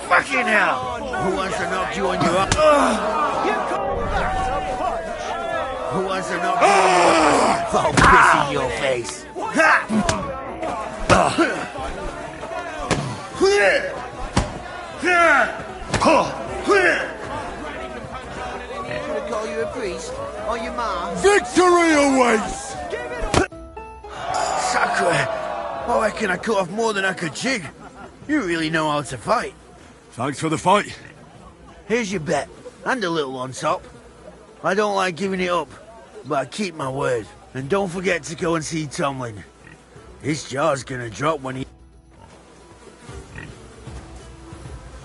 Fucking hell! Who wants to knock you on your ass? Who wants to knock you on your ass? I'll piss in your face. Should I call you a priest? Or your ma? Victory awaits! Sacre! I reckon I cut off more than I could jig. You really know how to fight. Thanks for the fight. Here's your bet, and a little on top. I don't like giving it up, but I keep my word. And don't forget to go and see Tomlin. His jaw's gonna drop when he...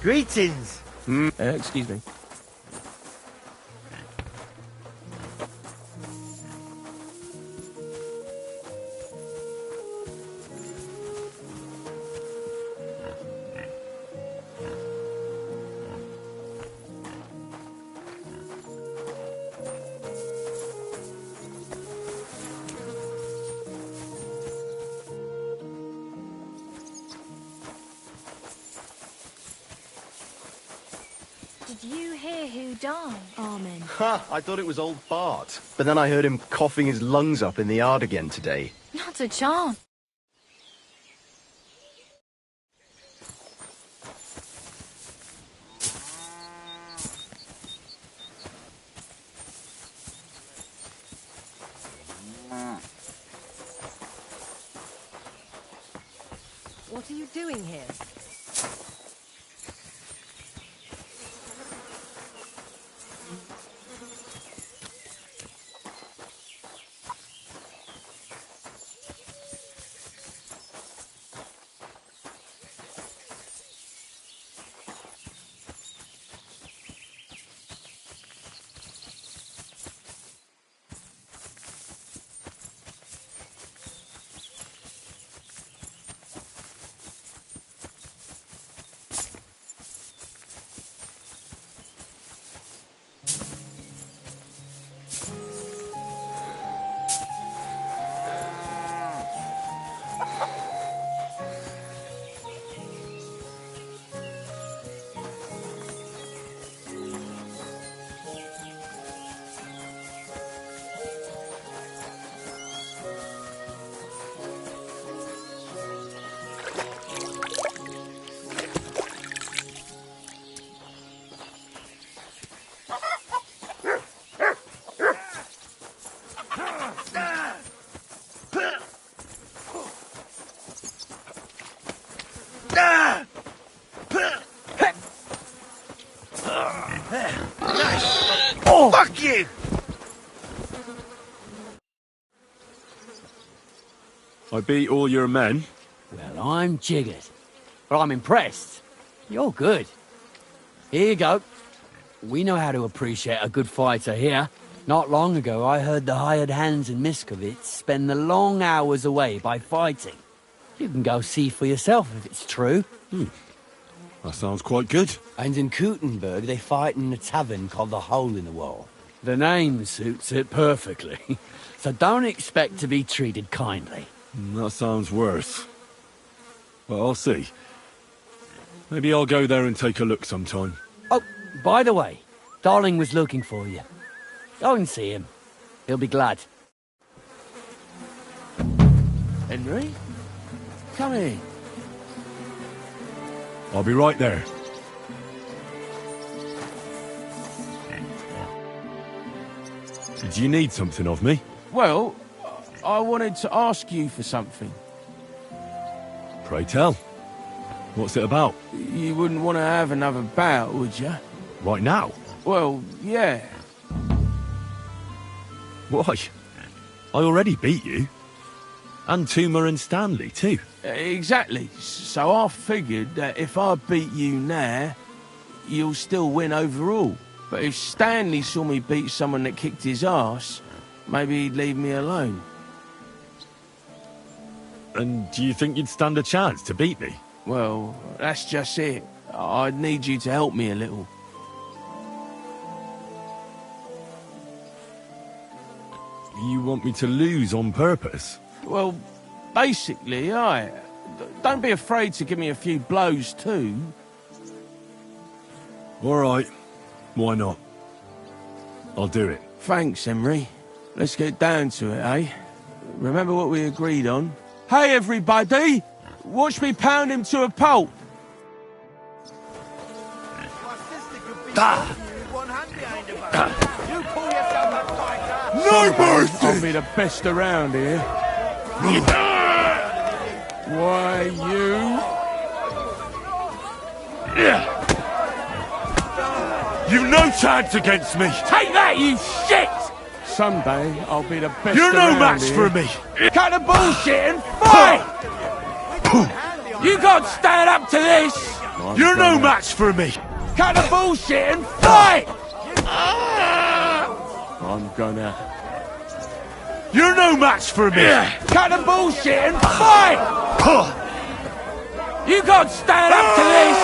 Greetings! Excuse me. Did you hear who died, Armin? Ha! I thought it was old Bart. But then I heard him coughing his lungs up in the yard again today. Not a chance. What are you doing here? Oh, fuck you! I beat all your men. Well, I'm jiggered. but I'm impressed. You're good. Here you go. We know how to appreciate a good fighter here. Not long ago, I heard the hired hands in Miskovitz spend the long hours away by fighting. You can go see for yourself if it's true. That sounds quite good. And in Kuttenberg, they fight in a tavern called the Hole in the Wall. The name suits it perfectly. So don't expect to be treated kindly. That sounds worse. Well, I'll see. Maybe I'll go there and take a look sometime. Oh, by the way, Darling was looking for you. Go and see him. He'll be glad. Henry? Come in. I'll be right there. Did you need something of me? Well, I wanted to ask you for something. Pray tell. What's it about? You wouldn't want to have another bout, would you? Right now? Well, yeah. Why? I already beat you. And Tuma and Stanley, too. Exactly. So I figured that if I beat you now, you'll still win overall. But if Stanley saw me beat someone that kicked his ass, maybe he'd leave me alone. And do you think you'd stand a chance to beat me? Well, that's just it. I'd need you to help me a little. You want me to lose on purpose? Well, basically, don't be afraid to give me a few blows too. All right. Why not? I'll do it. Thanks, Henry. Let's get down to it, eh? Remember what we agreed on? Hey, everybody! Watch me pound him to a pulp! No mercy! I'll be the best around here. Why, you... You've no chance against me! Take that, you shit! Someday, I'll be the best You're no around match here. for me! Cut the bullshit and fight! You got to stand up to this! You're no match for me! Cut the bullshit and fight! I'm gonna... You're no match for me! Cut the bullshit and fight! You got to stand up to this!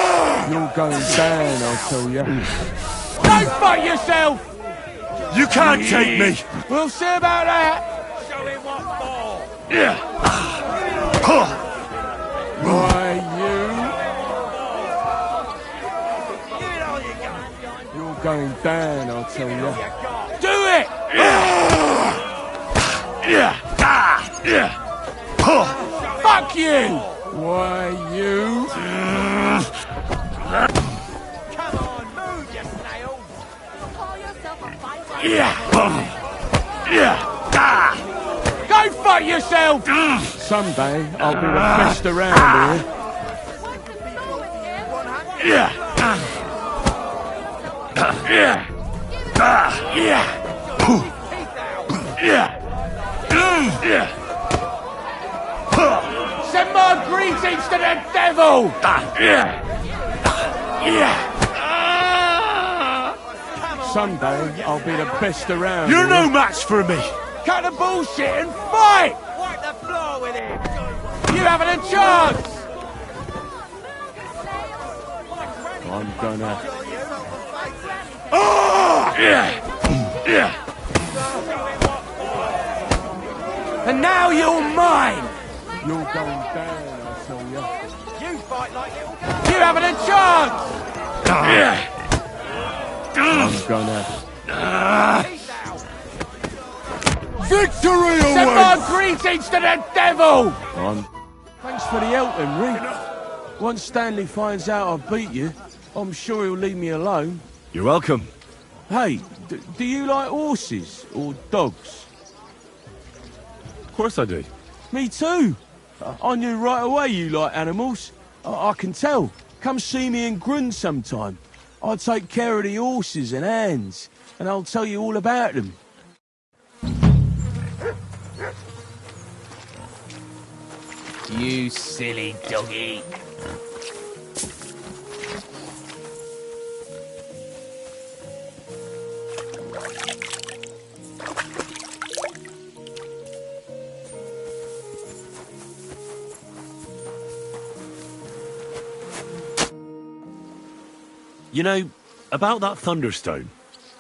You're going down, I'll tell you. Don't fight yourself! You can't take me! We'll see about that! Show him what for! Why, you... You're going down, I'll tell you. Do it! Fuck you! Why, you... Come on, move, you snail! Call yourself a fighter? Go fight yourself! Someday, I'll be the best around here. Send my greetings to the devil! Someday, I'll be the best around You're here. no match for me! Cut the bullshit and fight! Wipe the floor with it! You haven't a chance! I'm gonna... And now you're mine! You're going down, I tell you. You fight like little girls! You haven't a chance! I'm gonna... Victory Send awaits! my greetings to the devil! Thanks for the help, Henry. Once Stanley finds out I beat you, I'm sure he'll leave me alone. You're welcome. Hey, do you like horses or dogs? Of course I do. Me too. I knew right away you like animals. I can tell. Come see me in Grund sometime. I'll take care of the horses and hands, and I'll tell you all about them. You silly doggy. You know, about that Thunderstone.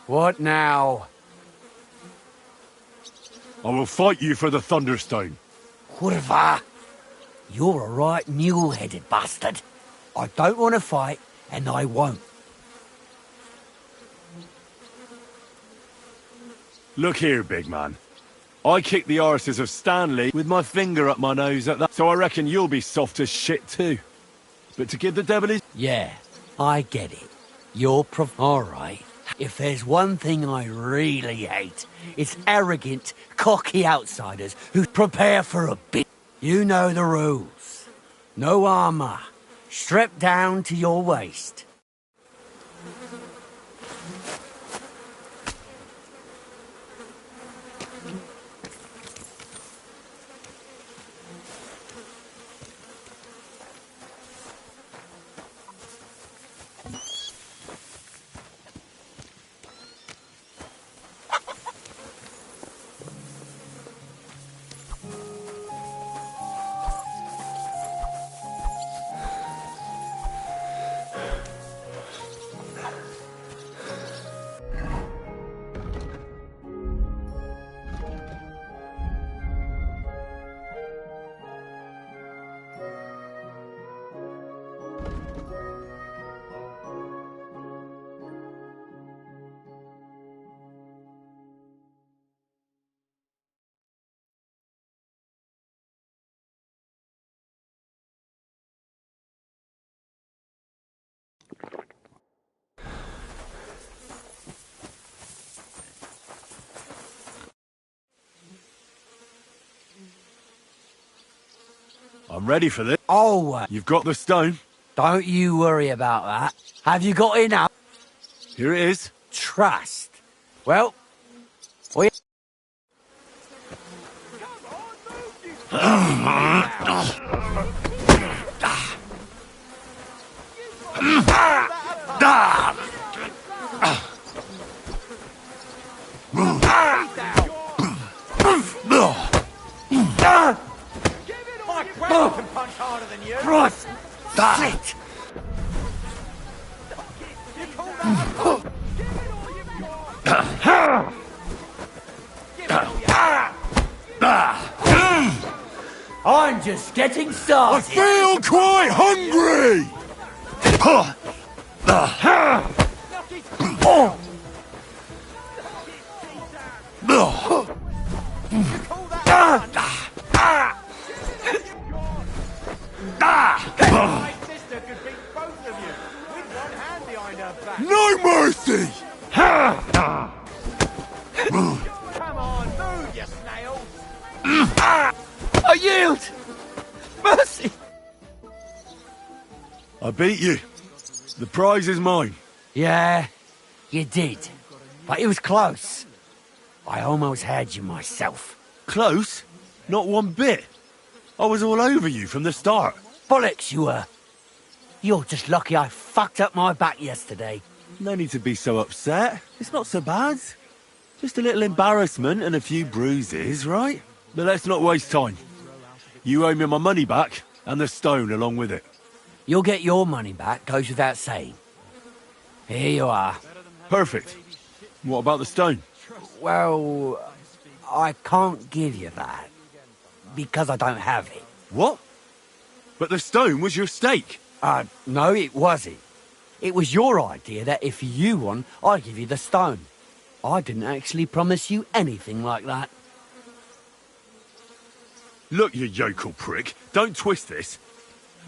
What now? I will fight you for the Thunderstone. Kurva! You're a right mule-headed bastard. I don't want to fight, and I won't. Look here, big man. I kicked the arses of Stanley with my finger up my nose at that, so I reckon you'll be soft as shit too. But to give the devil his... Yeah, I get it. You're alright. If there's one thing I really hate, it's arrogant, cocky outsiders who prepare for a bit. You know the rules. No armour. Strip down to your waist. I'm ready for this. Oh, You've got the stone. Don't you worry about that. Have you got enough? Here it is. Trust. Well, we... Christ! Shit! I'm just getting started. I feel quite hungry! My sister could beat both of you with one hand behind her back. No mercy! Come on, move, you snails! I yield! Mercy! I beat you. The prize is mine. Yeah, you did. But it was close. I almost had you myself. Close? Not one bit. I was all over you from the start. Bollocks you were. You're just lucky I fucked up my back yesterday. No need to be so upset. It's not so bad. Just a little embarrassment and a few bruises, right? But let's not waste time. You owe me my money back, and the stone along with it. You'll get your money back, goes without saying. Here you are. Perfect. What about the stone? Well, I can't give you that. Because I don't have it. What? But the stone was your stake. No, it wasn't. It was your idea that if you won, I'd give you the stone. I didn't actually promise you anything like that. Look, you yokel prick. Don't twist this.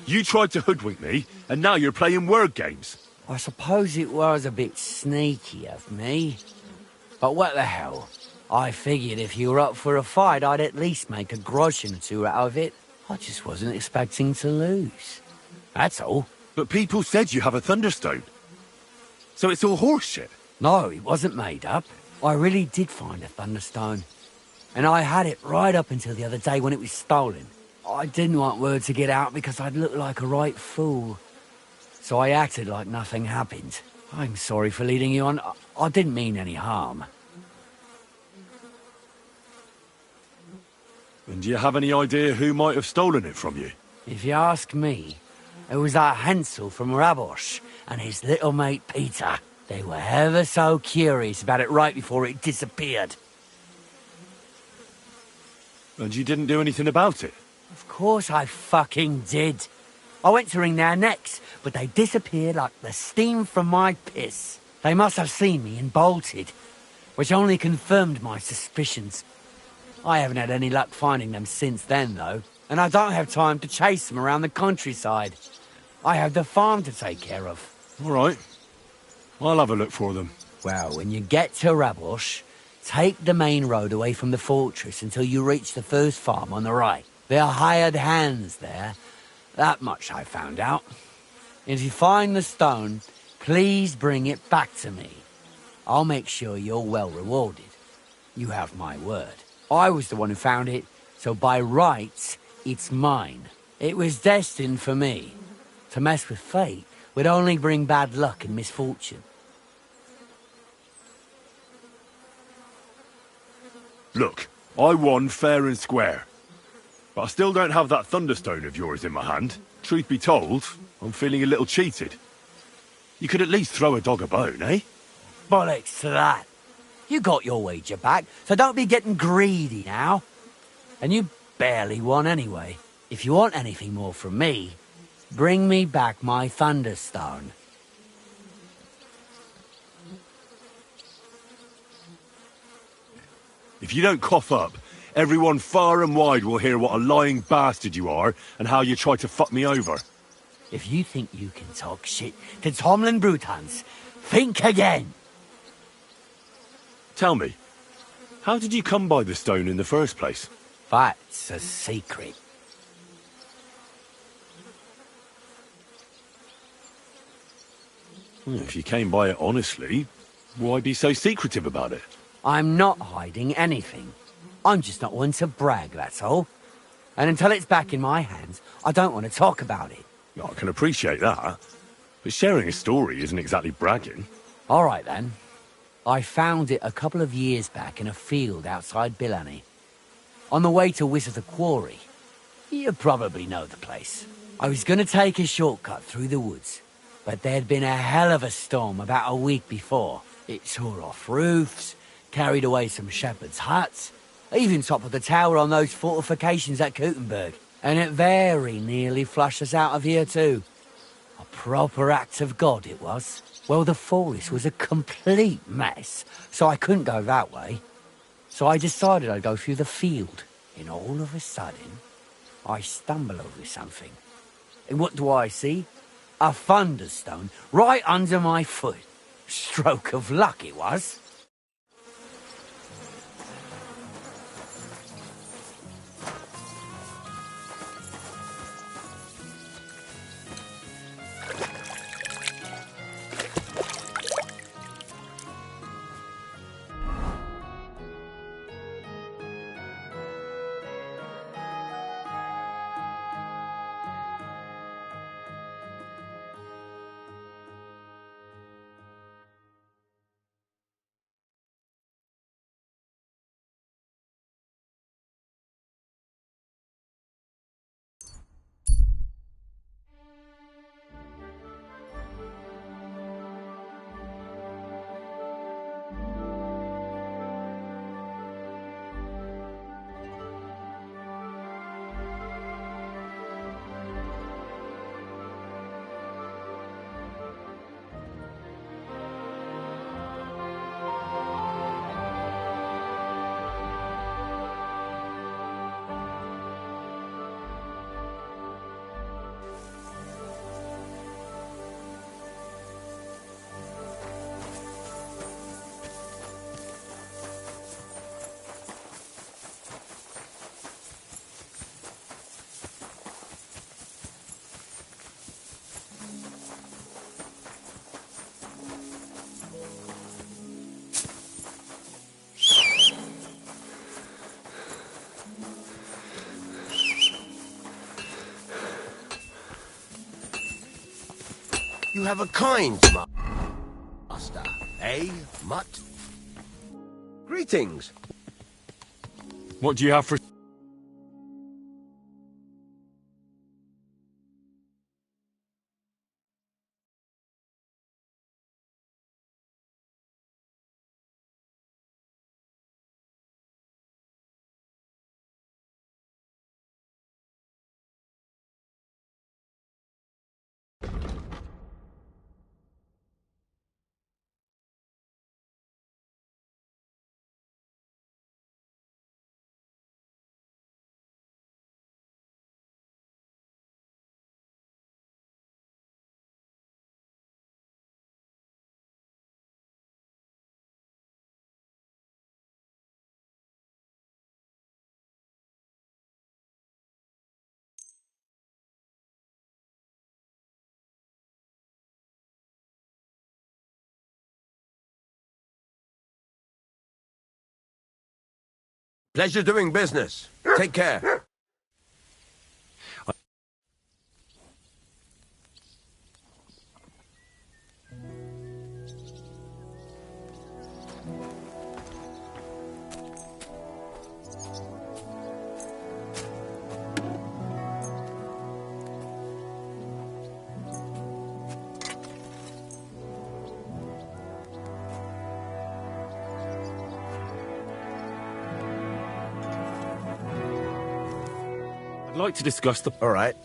You tried to hoodwink me, and now you're playing word games. I suppose it was a bit sneaky of me. But what the hell? I figured if you were up for a fight, I'd at least make a groschen or two out of it. I just wasn't expecting to lose. That's all. But people said you have a Thunderstone. So it's all horseshit. No, it wasn't made up. I really did find a Thunderstone. And I had it right up until the other day when it was stolen. I didn't want word to get out because I'd look like a right fool. So I acted like nothing happened. I'm sorry for leading you on. I didn't mean any harm. And do you have any idea who might have stolen it from you? If you ask me, it was that Hansel from Rabosh and his little mate Peter. They were ever so curious about it right before it disappeared. And you didn't do anything about it? Of course I fucking did. I went to wring their necks, but they disappeared like the steam from my piss. They must have seen me and bolted, which only confirmed my suspicions. I haven't had any luck finding them since then, though, and I don't have time to chase them around the countryside. I have the farm to take care of. All right. I'll have a look for them. Well, when you get to Rabosh, take the main road away from the fortress until you reach the first farm on the right. There are hired hands there. That much I found out. If you find the stone, please bring it back to me. I'll make sure you're well rewarded. You have my word. I was the one who found it, so by rights, it's mine. It was destined for me. To mess with fate would only bring bad luck and misfortune. Look, I won fair and square. But I still don't have that Thunderstone of yours in my hand. Truth be told, I'm feeling a little cheated. You could at least throw a dog a bone, eh? Bollocks to that. You got your wager back, so don't be getting greedy now. And you barely won anyway. If you want anything more from me, bring me back my Thunderstone. If you don't cough up, everyone far and wide will hear what a lying bastard you are and how you tried to fuck me over. If you think you can talk shit to Tomlin Brutans, think again. Tell me, how did you come by the stone in the first place? That's a secret. If you came by it honestly, why be so secretive about it? I'm not hiding anything. I'm just not one to brag, that's all. And until it's back in my hands, I don't want to talk about it. I can appreciate that, but sharing a story isn't exactly bragging. All right, then. I found it a couple of years back in a field outside Billany. On the way to Wizard Quarry. You probably know the place. I was going to take a shortcut through the woods, but there'd been a hell of a storm about a week before. It tore off roofs, carried away some shepherds' huts, even toppled the tower on those fortifications at Kuttenberg. And it very nearly flushed us out of here too. A proper act of God it was. Well, the forest was a complete mess, so I couldn't go that way. So I decided I'd go through the field. And all of a sudden, I stumble over something. And what do I see? A Thunderstone right under my foot. Stroke of luck it was. You have a kind master, eh, Mutt? Greetings. What do you have for... Pleasure doing business. Take care. I'd like to discuss the... All right.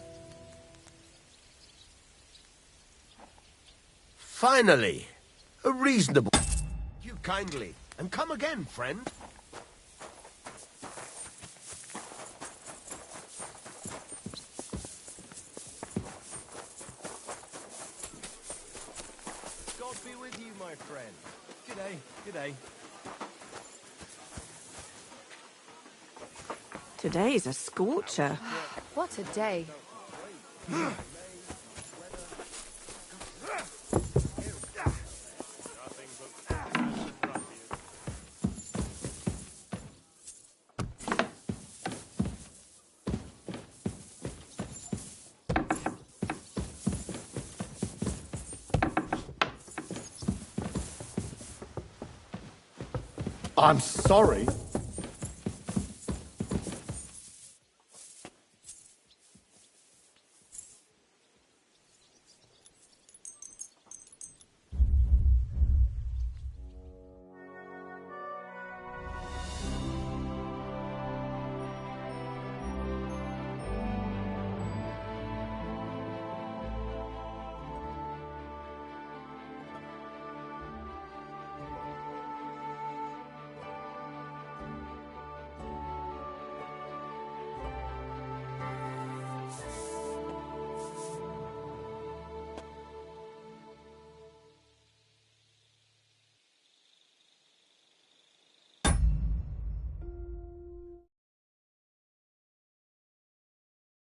Finally, a reasonable... You kindly, and come again, friend. God be with you, my friend. G'day, g'day. Today's a scorcher. What a day. I'm sorry.